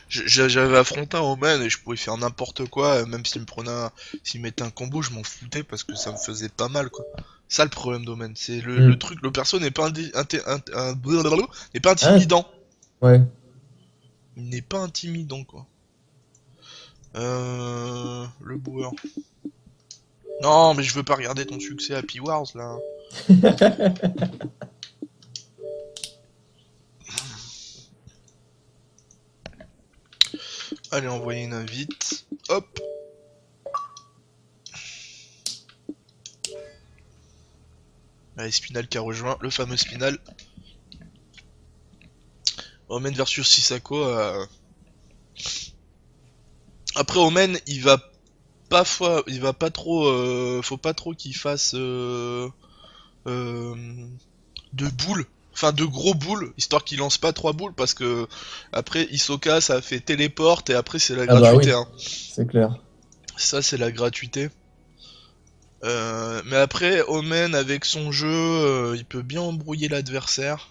Speaker 1: j'avais affronté un Omen et je pouvais faire n'importe quoi, même s'il me mettait un combo, je m'en foutais parce que ça me faisait pas mal, quoi. Ça, le problème d'Omen, c'est le truc, le perso n'est pas, n'est pas intimidant.
Speaker 2: Ouais.
Speaker 1: Il n'est pas intimidant, quoi. Le boueur. Non, mais je veux pas regarder ton succès Happy Wars, là. Allez, envoyer une invite. Hop. Allez, Spinal qui a rejoint, le fameux Spinal. Omen versus Sisako. Après Omen, il va pas trop, faut pas trop qu'il fasse de boules, enfin de gros boules, histoire qu'il lance pas 3 boules parce que après Hisoka ça fait téléporte et après c'est la gratuité.
Speaker 2: Bah oui,
Speaker 1: hein.
Speaker 2: c'est clair.
Speaker 1: Ça c'est la gratuité. Mais après Omen avec son jeu, il peut bien embrouiller l'adversaire.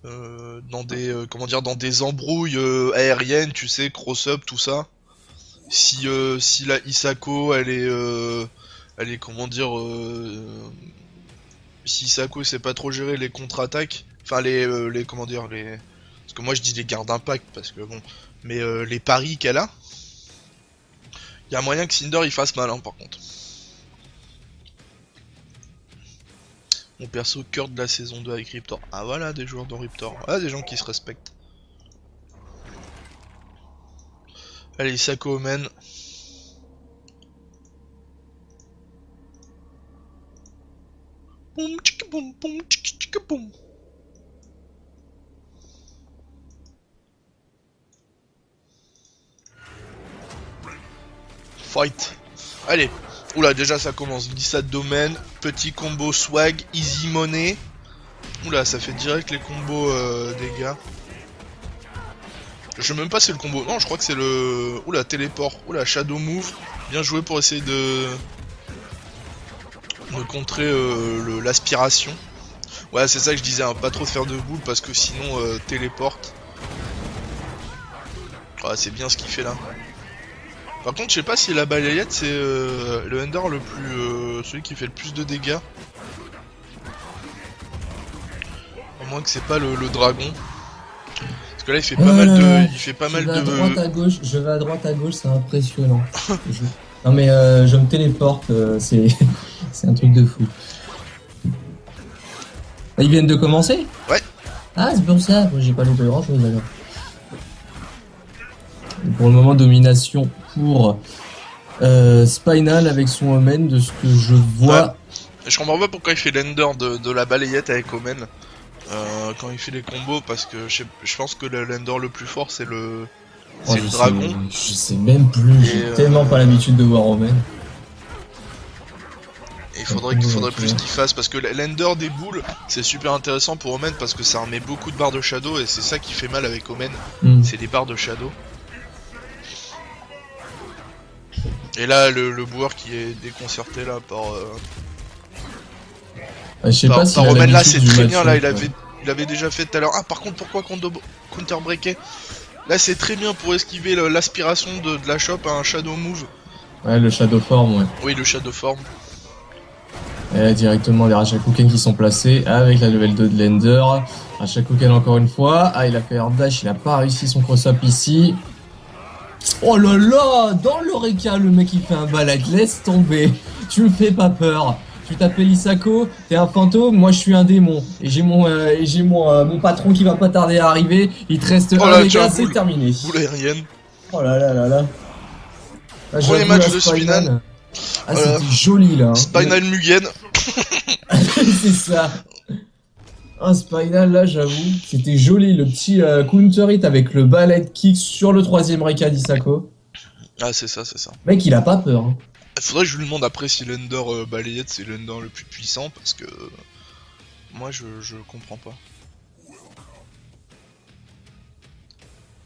Speaker 1: Dans des dans des embrouilles aériennes, tu sais, cross-up, tout ça. Si la Isako elle est si Isako sait pas trop gérer les contre-attaques, enfin les comment dire les parce que moi je dis les gardes d'impact parce que bon, mais les paris qu'elle a, il y a moyen que Cinder il fasse mal, hein, par contre. Mon perso cœur de la saison 2 avec Riptor. Ah voilà, des joueurs de Riptor. Ah, des gens qui se respectent. Allez, Isako Omen. Boum, tchik boum, boum, tchik tchik boum. Fight. Allez. Oula, déjà ça commence. Glissade domaine, petit combo swag, easy money. Oula, ça fait direct les combos des gars. Je sais même pas si c'est le combo. Non, je crois que c'est le... Oula, téléport. Oula, shadow move. Bien joué pour essayer de contrer l'aspiration. Ouais, c'est ça que je disais, hein, pas trop faire de boules parce que sinon téléporte. Ouais, c'est bien ce qu'il fait là. Par contre, je sais pas si la balayette c'est le Ender le plus... celui qui fait le plus de dégâts. À moins que c'est pas le dragon. Parce que là il fait pas mal de... Il fait pas mal de...
Speaker 2: Je vais à droite à gauche, c'est impressionnant. Non mais je me téléporte, c'est un truc de fou. Ils viennent de commencer?
Speaker 1: Ouais.
Speaker 2: Ah, c'est pour ça, moi j'ai pas loupé grand chose alors. Pour le moment, domination pour Spinal avec son Omen, de ce que je vois.
Speaker 1: Ouais. Je comprends pas pourquoi il fait l'Ender de la balayette avec Omen quand il fait les combos, parce que je pense que l'Ender le plus fort c'est le dragon.
Speaker 2: Je sais même plus, j'ai tellement pas l'habitude de voir Omen.
Speaker 1: Et il faudrait plus qu'il fasse, parce que l'Ender des boules c'est super intéressant pour Omen parce que ça remet beaucoup de barres de shadow et c'est ça qui fait mal avec Omen, c'est les barres de shadow. Et là le boueur qui est déconcerté là par
Speaker 2: je sais pas si
Speaker 1: Omen là c'est très bien, là il avait déjà fait tout à l'heure. Ah par contre pourquoi counter-breaker? Là c'est très bien pour esquiver l'aspiration de la shop à un shadow move.
Speaker 2: Ouais, le shadow form, ouais.
Speaker 1: Oui, le shadow form.
Speaker 2: Et là, directement les Rashakuken qui sont placés avec la level 2 de l'Ender. Rashakuken encore une fois. Ah, il a fait air dash, il a pas réussi son cross-up ici. Oh là là, dans l'Eureka, le mec il fait un balade, laisse tomber. Tu me fais pas peur. Tu t'appelles Isako, t'es un fantôme, moi je suis un démon. Et j'ai mon patron qui va pas tarder à arriver. Il te reste
Speaker 1: Oh
Speaker 2: un
Speaker 1: là,
Speaker 2: dégât,
Speaker 1: tiens,
Speaker 2: c'est terminé.
Speaker 1: boule aérienne.
Speaker 2: Oh là là là là. Ah,
Speaker 1: Premier
Speaker 2: j'avoue,
Speaker 1: match
Speaker 2: la
Speaker 1: de Spinal.
Speaker 2: Ah,
Speaker 1: Voilà.
Speaker 2: c'était joli là.
Speaker 1: Spinal Mugen.
Speaker 2: C'est ça. Un Spinal là, j'avoue, c'était joli. Le petit counter hit avec le ballet kick sur le troisième Reka d'Isako.
Speaker 1: Ah, c'est ça, c'est ça.
Speaker 2: Mec, il a pas peur. Hein.
Speaker 1: Faudrait que je lui demande après si l'Ender balayette c'est l'Ender le plus puissant parce que moi je comprends pas.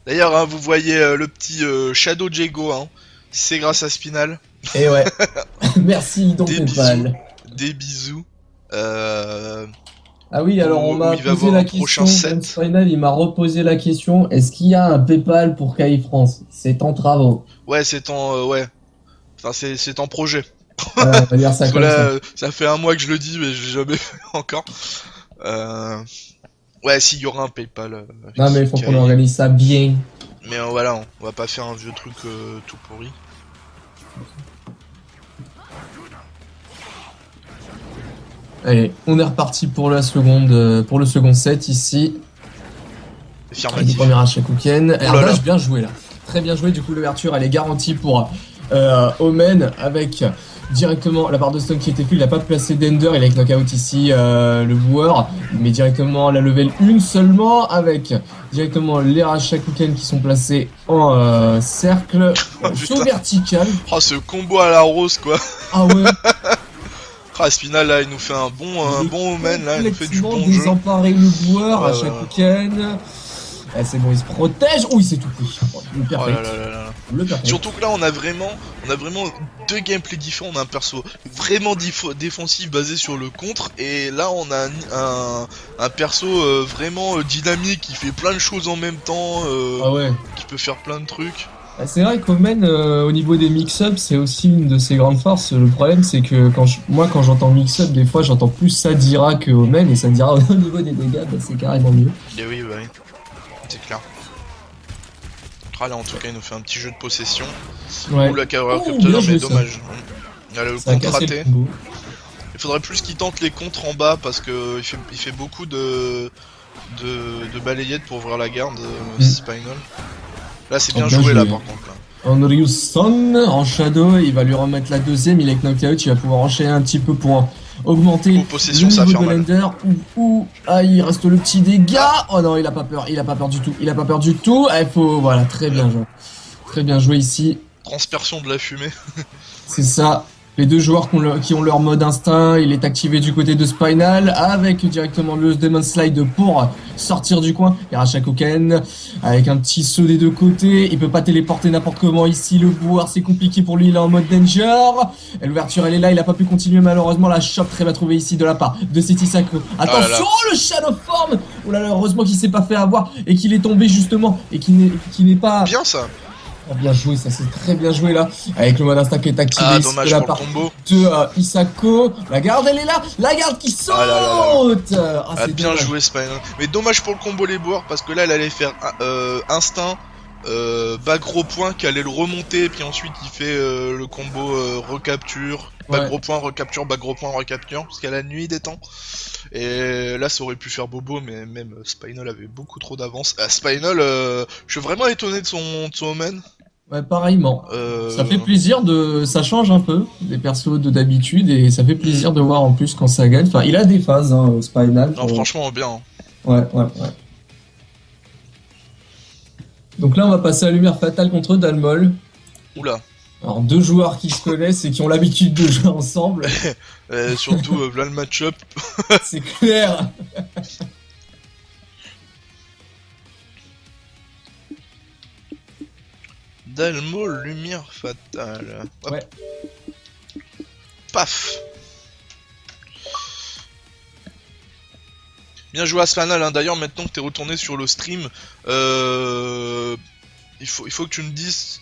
Speaker 1: D'ailleurs, hein, vous voyez le petit Shadow Jago, hein, c'est grâce à Spinal.
Speaker 2: Et ouais. Merci, donc
Speaker 1: Des
Speaker 2: PayPal.
Speaker 1: Des bisous.
Speaker 2: Ah oui, alors on m'a
Speaker 1: il va
Speaker 2: posé
Speaker 1: avoir
Speaker 2: la
Speaker 1: un
Speaker 2: question,
Speaker 1: prochain set.
Speaker 2: James Final, il m'a reposé la question, est-ce qu'il y a un PayPal pour KI France? C'est en travaux.
Speaker 1: Ouais, c'est en ouais. Enfin, c'est en projet.
Speaker 2: On va dire ça
Speaker 1: Parce que
Speaker 2: comme
Speaker 1: là,
Speaker 2: ça.
Speaker 1: ça fait un mois que je le dis, mais je l'ai jamais fait encore. Ouais, s'il y aura un PayPal.
Speaker 2: Non mais il faut
Speaker 1: qui
Speaker 2: qu'on
Speaker 1: aille.
Speaker 2: organise ça bien.
Speaker 1: Mais voilà, on va pas faire un vieux truc tout pourri.
Speaker 2: Allez, on est reparti pour la seconde, pour le second set ici. Avec du
Speaker 1: Affirmatif.
Speaker 2: premier Hachakuken.
Speaker 1: là là.
Speaker 2: Dash, bien joué là. Très bien joué, du coup l'ouverture elle est garantie pour Omen avec directement la barre de stun qui était full, il n'a pas placé d'Ender, il a knockout ici le boueur, mais directement la level 1 seulement avec directement les Hachakuken qui sont placés en cercle,
Speaker 1: Oh,
Speaker 2: saut
Speaker 1: putain.
Speaker 2: vertical.
Speaker 1: Oh, ce combo à la rose quoi.
Speaker 2: Ah ouais,
Speaker 1: Ah, Spinal là, il nous fait un bon omen là, il nous fait du bon jeu.
Speaker 2: désemparé le boueur,
Speaker 1: Ouais,
Speaker 2: Hachakuken. Ah, c'est bon, il se protège. Oh, il s'est tout pris. Le
Speaker 1: Oh là
Speaker 2: perfect.
Speaker 1: là là là.
Speaker 2: Le perfect.
Speaker 1: Surtout que là, on a vraiment deux gameplays différents. On a un perso vraiment défensif basé sur le contre, et là, on a un perso vraiment dynamique qui fait plein de choses en même temps,
Speaker 2: Ah ouais.
Speaker 1: qui peut faire plein de trucs.
Speaker 2: Ah, c'est vrai qu'Omen, au niveau des mix-up, c'est aussi une de ses grandes forces. Le problème, c'est que moi, quand j'entends mix-up, des fois, j'entends plus Sadira que Omen, et Sadira, au niveau des dégâts, bah, c'est carrément mieux.
Speaker 1: Et oui, bah oui, c'est clair. Ah là, en tout cas, il nous fait un petit jeu de possession.
Speaker 2: Ouais.
Speaker 1: Ou la carrière
Speaker 2: Oh,
Speaker 1: capteur,
Speaker 2: bien
Speaker 1: mais
Speaker 2: joué, ça.
Speaker 1: dommage. Il a le
Speaker 2: Ça a
Speaker 1: contre
Speaker 2: cassé
Speaker 1: raté.
Speaker 2: le combo.
Speaker 1: Il faudrait plus qu'il tente les contres en bas parce que il fait beaucoup de balayettes pour ouvrir la garde, Spinal. Là, c'est bien
Speaker 2: Oh, bien
Speaker 1: joué là
Speaker 2: joué.
Speaker 1: par contre. Là.
Speaker 2: Onryu-san en shadow, il va lui remettre la deuxième, il est knockout, il va pouvoir enchaîner un petit peu pour augmenter
Speaker 1: Oh, possession,
Speaker 2: le
Speaker 1: ça
Speaker 2: niveau
Speaker 1: va
Speaker 2: de
Speaker 1: faire mal.
Speaker 2: l'Ender. Ah, il reste le petit dégât. Oh non, il a pas peur du tout, il a pas peur du tout. Il faut, voilà, très bien joué. Très bien joué ici,
Speaker 1: Transpersion de la fumée.
Speaker 2: c'est ça. Les deux joueurs qui ont leur mode instinct, il est activé du côté de Spinal avec directement le Demon Slide pour sortir du coin. Et Hachakuken avec un petit saut des deux côtés, il peut pas téléporter n'importe comment ici, le boueur c'est compliqué pour lui, il est en mode danger. Et l'ouverture elle est là, il a pas pu continuer malheureusement, la chope très va trouver ici de la part de Setisako. Attention, le Shadow Form. Oh là là, heureusement qu'il s'est pas fait avoir et qu'il est tombé justement et qui n'est pas...
Speaker 1: Bien ça.
Speaker 2: Oh, bien joué, ça c'est très bien joué là, avec le mode instinct qui est activé
Speaker 1: Ah,
Speaker 2: ici
Speaker 1: dommage
Speaker 2: de la
Speaker 1: pour
Speaker 2: part
Speaker 1: le combo.
Speaker 2: de Isako. La garde elle est là, la garde qui saute.
Speaker 1: Ah là là
Speaker 2: Ah,
Speaker 1: Ah,
Speaker 2: c'est
Speaker 1: bien
Speaker 2: dommage.
Speaker 1: joué Spinal. Mais dommage pour le combo les bourres parce que là, il allait faire instinct, bas gros point qui allait le remonter, puis ensuite il fait le combo recapture, bas
Speaker 2: Ouais.
Speaker 1: gros point, recapture, bas gros point, recapture, parce qu'à la nuit des temps. Et là, ça aurait pu faire bobo, mais même Spinal avait beaucoup trop d'avance. Ah, Spinal, je suis vraiment étonné de son omen.
Speaker 2: Ouais, pareillement. Ça fait plaisir ça change un peu des persos de d'habitude et ça fait plaisir de voir en plus quand ça gagne. Enfin, il a des phases, hein, Spinal.
Speaker 1: Non, franchement, bien. Hein.
Speaker 2: Ouais. Donc là, on va passer à la lumière fatale contre Dalmol.
Speaker 1: Oula.
Speaker 2: Alors, deux joueurs qui se connaissent et qui ont l'habitude de jouer ensemble.
Speaker 1: Surtout, là le match-up.
Speaker 2: C'est clair.
Speaker 1: Dalmo, lumière fatale. Hop.
Speaker 2: Ouais.
Speaker 1: Paf. Bien joué à Spinal, hein. D'ailleurs maintenant que t'es retourné sur le stream, il faut que tu me dises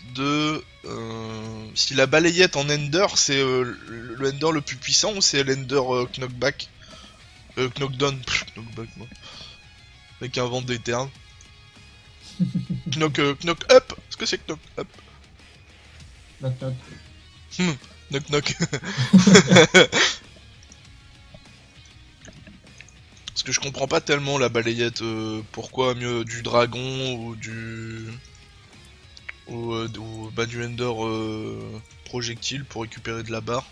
Speaker 1: si la balayette en Ender c'est le Ender le plus puissant ou c'est l'Ender knockback knockdown, knockback moi. Mec qui invente des termes. Knock up, parce que c'est que knock? Hop.
Speaker 2: Knock, knock.
Speaker 1: Knock knock. Parce que je comprends pas tellement la balayette. Pourquoi mieux du dragon ou du... ou du ender projectile pour récupérer de la barre.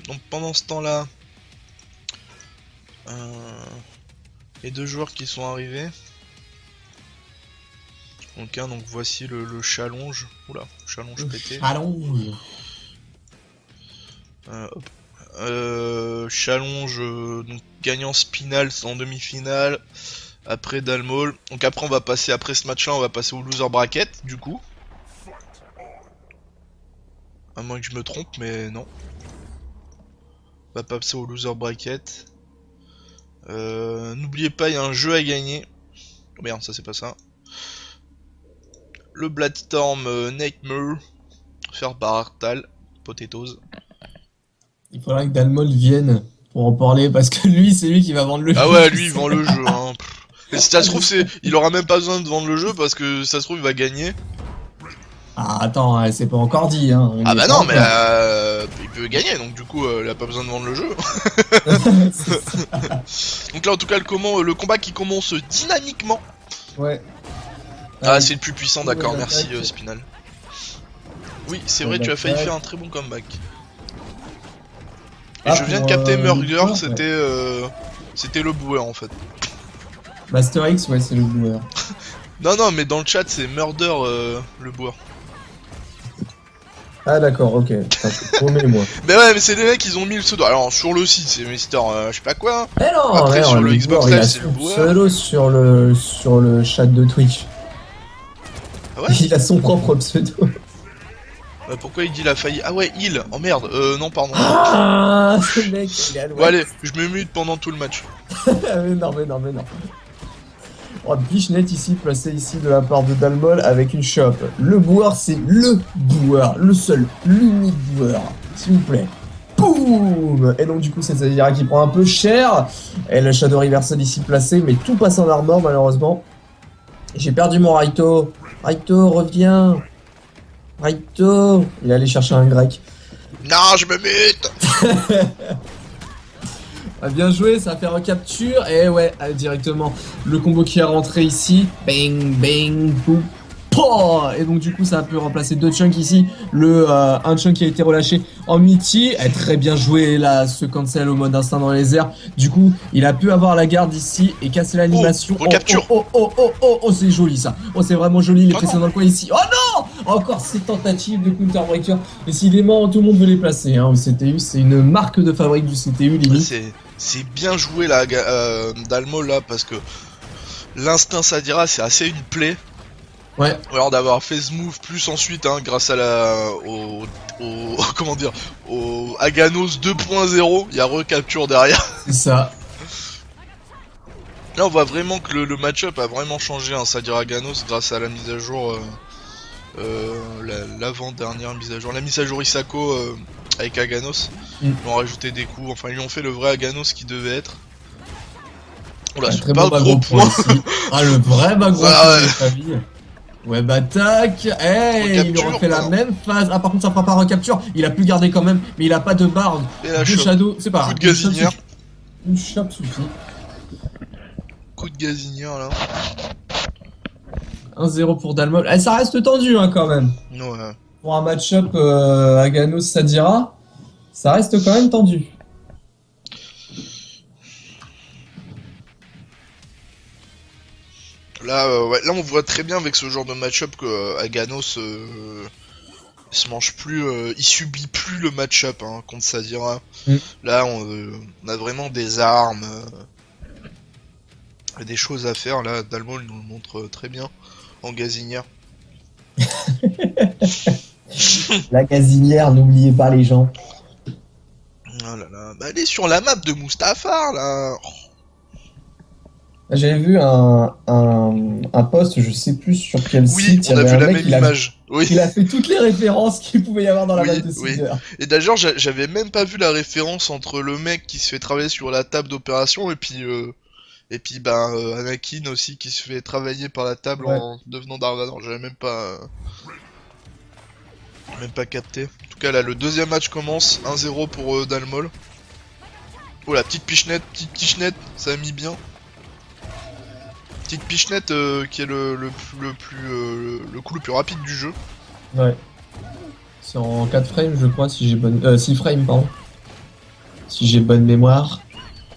Speaker 1: Donc pendant ce temps-là, les deux joueurs qui sont arrivés. Donc voici le challenge. Oula, challenge pété.
Speaker 2: Challenge.
Speaker 1: Challenge, donc gagnant Spinal en demi-finale. Après Dalmol. Donc après on va passer, après ce match là on va passer au loser bracket du coup. À moins que je me trompe, mais non. On va passer au loser bracket. N'oubliez pas, il y a un jeu à gagner. Oh merde, ça c'est pas ça. Le Bloodstorm Nightmare. Faire par Artal. Potatoes.
Speaker 2: Il faudra que Dalmol vienne pour en parler parce que lui, c'est lui qui va vendre le jeu.
Speaker 1: Ah ouais, lui il vend le jeu. Hein. Et si ça se trouve, il aura même pas besoin de vendre le jeu parce que si ça se trouve, il va gagner.
Speaker 2: Ah, attends, c'est pas encore dit. Hein.
Speaker 1: Ah bah non, mais il peut gagner donc du coup, il a pas besoin de vendre le jeu. Donc là, en tout cas, le combat qui commence dynamiquement.
Speaker 2: Ouais.
Speaker 1: Ah, c'est le plus puissant, d'accord,
Speaker 2: ouais,
Speaker 1: merci Spinal. Oui, c'est vrai, tu as failli faire un très bon comeback. Et je viens de capter Murder, c'était le boueur en fait.
Speaker 2: Master X, ouais, c'est le boueur.
Speaker 1: Non, mais dans le chat, c'est Murder le boueur.
Speaker 2: Ah, d'accord, ok. Putain, je suis paumé, moi.
Speaker 1: Mais ouais, mais c'est les mecs, ils ont mis le pseudo. Alors, sur le site, c'est Mister je sais pas quoi.
Speaker 2: Mais non,
Speaker 1: après, sur le Xbox Live, c'est le
Speaker 2: boueur. Sur le chat de Twitch.
Speaker 1: Ah ouais.
Speaker 2: Il a son propre pseudo.
Speaker 1: Pourquoi il dit il a failli? Ah ouais, il. Oh merde, non, pardon.
Speaker 2: Ah, ce mec, il est à l'ouest.
Speaker 1: Bon, allez, je me mute pendant tout le match.
Speaker 2: mais non. Oh, Bichnet ici, placé ici de la part de Dalmol avec une shop. Le boueur, c'est le boueur. Le seul, l'unique boueur. S'il vous plaît. Boum. Et donc du coup, c'est Zadira qui prend un peu cher. Et le Shadow Reversal ici placé, mais tout passe en armor malheureusement. J'ai perdu mon Raito. Raito, reviens. Raito. Il est allé chercher un grec.
Speaker 1: Non, je me mute.
Speaker 2: Ah, bien joué, ça va faire recapture. Et ouais, directement le combo qui est rentré ici. Bang, bang, boum. Et donc du coup ça a pu remplacer deux chunks ici. Un chunk qui a été relâché en Mitty. Très bien joué là, ce cancel au mode instinct dans les airs. Du coup il a pu avoir la garde ici et casser l'animation.
Speaker 1: Recapture.
Speaker 2: Oh, c'est joli ça. Oh, c'est vraiment joli, les pressions dans le coin ici. Oh non, encore ces tentatives de counter breaker. Et s'il est mort, tout le monde veut les placer hein, au CTU. C'est une marque de fabrique du CTU limite.
Speaker 1: C'est bien joué là, Dalmo là, parce que l'instinct Sadira c'est assez une plaie.
Speaker 2: Ouais.
Speaker 1: Alors d'avoir fait ce move plus ensuite hein, grâce à comment dire, au Aganos 2.0, il y a recapture derrière.
Speaker 2: C'est ça.
Speaker 1: Là on voit vraiment que le match-up a vraiment changé hein, Sadira Aganos grâce à la mise à jour, l'avant-dernière mise à jour, la mise à jour Isako avec Aganos. Ils ont rajouté des coups, enfin ils ont fait le vrai Aganos qui devait être. Oula, c'est pas
Speaker 2: bon
Speaker 1: gros point.
Speaker 2: Ah, le vrai bagro point
Speaker 1: ouais.
Speaker 2: de famille. Web attack, il aurait fait la même phase. Ah, par contre, ça fera pas recapture. Il a pu garder quand même, mais il a pas de barre de shadow. C'est pas grave.
Speaker 1: Coup de gazinière.
Speaker 2: Une chope suffit.
Speaker 1: Coup de gazinière là.
Speaker 2: 1-0 pour Dalmol. Ça reste tendu hein, quand même.
Speaker 1: Ouais.
Speaker 2: Pour un match-up Aganos-Sadira, ça reste quand même tendu.
Speaker 1: Là, ouais, là on voit très bien avec ce genre de match-up que Aganos se mange plus, il subit plus le match-up hein, contre Sadira. Là on a vraiment des armes, des choses à faire. Là Dalmo nous le montre très bien en gazinière.
Speaker 2: La gazinière, n'oubliez pas les gens.
Speaker 1: Oh là là, bah elle est sur la map de Mustafar là.
Speaker 2: J'avais vu un post, je sais plus sur quel
Speaker 1: Oui,
Speaker 2: site, il y
Speaker 1: on a
Speaker 2: avait
Speaker 1: vu
Speaker 2: un
Speaker 1: la
Speaker 2: mec,
Speaker 1: même image. Oui,
Speaker 2: il a fait toutes les références qu'il pouvait y avoir dans la
Speaker 1: oui,
Speaker 2: boîte de
Speaker 1: oui.
Speaker 2: Cinder.
Speaker 1: Et d'ailleurs, j'avais même pas vu la référence entre le mec qui se fait travailler sur la table d'opération et puis Anakin aussi qui se fait travailler par la table
Speaker 2: Ouais.
Speaker 1: en devenant Dark Vador. J'avais même pas capté. En tout cas, là, le deuxième match commence 1-0 pour Dalmol. Oh, la petite pichenette, ça a mis bien. Petite pichenette qui est le coup le plus rapide du jeu.
Speaker 2: Ouais. C'est en 4 frames, je crois, si j'ai bonne... 6 frames, pardon. Si j'ai bonne mémoire.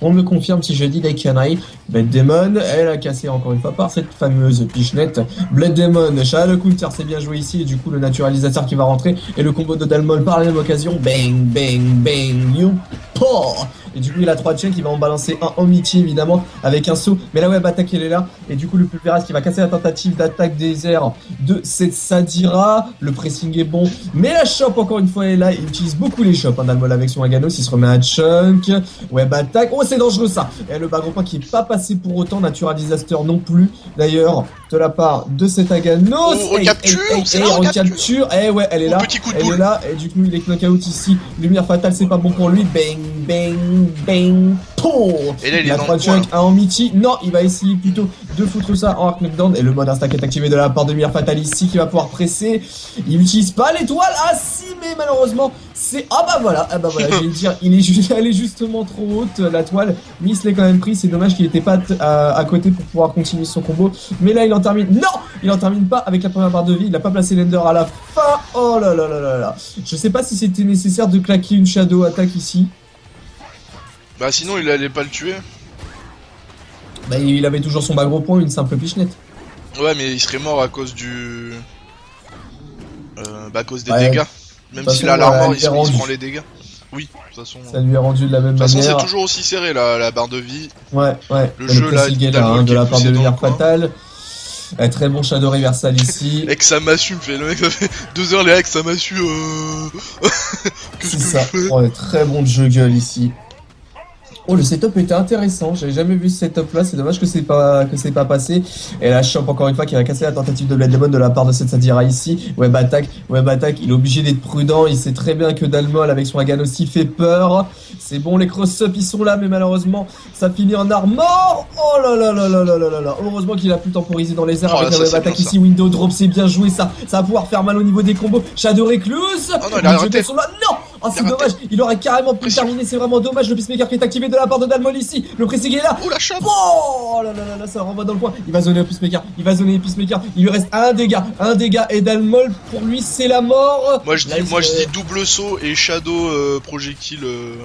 Speaker 2: On me confirme si je dis des conneries. Blood Demon, elle a cassé encore une fois par cette fameuse pichenette. Blood Demon, le counter, c'est bien joué ici. Et du coup, le naturalisateur qui va rentrer. Et le combo de Dalmol par la même occasion. Bang, bang, bang, you paw. Et du coup, il a 3 chains qui va en balancer un en miti évidemment avec un saut. Mais la web attaque, elle est là. Et du coup, le Pulveras qui va casser la tentative d'attaque des airs de cette Sadira. Le pressing est bon. Mais la shop, encore une fois, est là. Il utilise beaucoup les shops. Dalmol avec son Aganos, il se remet à chunk. Web attaque. Oh, c'est dangereux ça. Et le bas gros point qui est pas passé pour autant. Natural Disaster non plus. D'ailleurs, de la part de cet Aganos.
Speaker 1: Oh, recapture, c'est la recapture.
Speaker 2: Eh ouais, elle est
Speaker 1: Oh,
Speaker 2: là.
Speaker 1: petit coup de
Speaker 2: Elle
Speaker 1: boule.
Speaker 2: est là. Et du coup, il est knockout ici. Lumière fatale, c'est pas bon pour lui. Bang, bang, bang. Pow.
Speaker 1: Et là, il
Speaker 2: Il
Speaker 1: est
Speaker 2: a
Speaker 1: dans
Speaker 2: 3
Speaker 1: le coin.
Speaker 2: chunks, un en miti. Non, il va essayer plutôt de foutre ça en arc knockdown. Et le mode instack est activé de la part de Lumière fatale ici qui va pouvoir presser. Il utilise pas l'étoile. Ah si, mais malheureusement, c'est. Ah bah voilà, j'allais dire, elle est justement trop haute, la toile. Mais il se l'est quand même pris. C'est dommage qu'il était pas à côté pour pouvoir continuer son combo. Mais là, il en termine. Non, il en termine pas avec la première barre de vie. Il n'a pas placé l'Ender à la fin. Oh là là là là là. Je sais pas si c'était nécessaire de claquer une Shadow attaque ici.
Speaker 1: Bah sinon, il allait pas le tuer.
Speaker 2: Bah, il avait toujours son bas gros point, une simple pichenette.
Speaker 1: Ouais, mais il serait mort à cause du... à cause des
Speaker 2: Ouais,
Speaker 1: dégâts.
Speaker 2: de
Speaker 1: Même
Speaker 2: toute
Speaker 1: s'il
Speaker 2: façon,
Speaker 1: a l'armor,
Speaker 2: elle
Speaker 1: il
Speaker 2: est rendue.
Speaker 1: se prend les dégâts. Oui, de toute façon...
Speaker 2: Ça lui est rendu de la même
Speaker 1: c'est
Speaker 2: manière.
Speaker 1: toujours aussi serré la barre de vie.
Speaker 2: Ouais, ouais.
Speaker 1: Le
Speaker 2: Et
Speaker 1: jeu, là,
Speaker 2: pressing est là,
Speaker 1: Dalmol
Speaker 2: hein,
Speaker 1: qui
Speaker 2: de
Speaker 1: est
Speaker 2: la part
Speaker 1: poussé
Speaker 2: de
Speaker 1: dans le
Speaker 2: Lumière
Speaker 1: coin.
Speaker 2: fatale. Très bon Shadow Reversal ici.
Speaker 1: Avec sa massue, me fait le mec, ça fait 2 heures, les avec sa massue, qu'est-ce
Speaker 2: C'est
Speaker 1: que
Speaker 2: ça.
Speaker 1: je fais?
Speaker 2: Oh, très bon juggle ici. Oh, le setup était intéressant. J'avais jamais vu ce setup là. C'est dommage que c'est pas passé. Et la Champ encore une fois qui va casser la tentative de Blade Demon de la part de cette Sadira ici. Web attack. Il est obligé d'être prudent. Il sait très bien que Dalmol avec son Hagan aussi fait peur. C'est bon, les cross-up ils sont là, mais malheureusement ça finit en armor. Oh là là là là là là là là. Heureusement qu'il a pu temporiser dans les airs
Speaker 1: Oh
Speaker 2: avec
Speaker 1: là,
Speaker 2: la
Speaker 1: ça,
Speaker 2: web
Speaker 1: c'est
Speaker 2: attack
Speaker 1: bien,
Speaker 2: ici. Window drop, c'est bien joué ça. Ça va pouvoir faire mal au niveau des combos. Shadow Recluse.
Speaker 1: Oh non, il a raté.
Speaker 2: Sont là. Non. Oh, c'est
Speaker 1: Il a raté.
Speaker 2: dommage. Il aurait carrément pu
Speaker 1: Pression.
Speaker 2: terminer. C'est vraiment dommage. Le Peacemaker qui est activé de la part de Dalmol ici. Le pressing est là.
Speaker 1: Oh, la chape.
Speaker 2: Oh là là là là, ça renvoie dans le coin. Il va zoner le Peacemaker. Il lui reste un dégât. Et Dalmol, pour lui, c'est la mort.
Speaker 1: Moi je
Speaker 2: Là,
Speaker 1: dis double saut et shadow projectile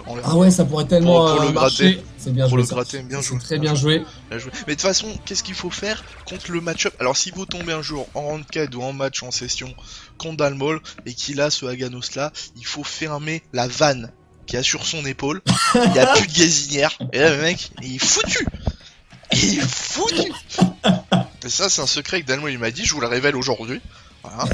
Speaker 1: en l'air.
Speaker 2: Ah ouais, ça pourrait tellement
Speaker 1: Pour le
Speaker 2: marcher.
Speaker 1: gratter.
Speaker 2: C'est bien
Speaker 1: Pour
Speaker 2: joué.
Speaker 1: le
Speaker 2: ça.
Speaker 1: gratter, bien
Speaker 2: C'est
Speaker 1: joué.
Speaker 2: très bien joué.
Speaker 1: Bien joué. Mais de toute façon, qu'est-ce qu'il faut faire contre le match-up? Alors si vous tombez un jour en ranked ou en match en session contre Dalmol et qu'il a ce Haganos là, il faut fermer la vanne qui a sur son épaule. Il n'y a plus de gazinière. Et là le mec, il est foutu. Il est foutu. Et ça c'est un secret que Dalmol il m'a dit, je vous le révèle aujourd'hui. Voilà.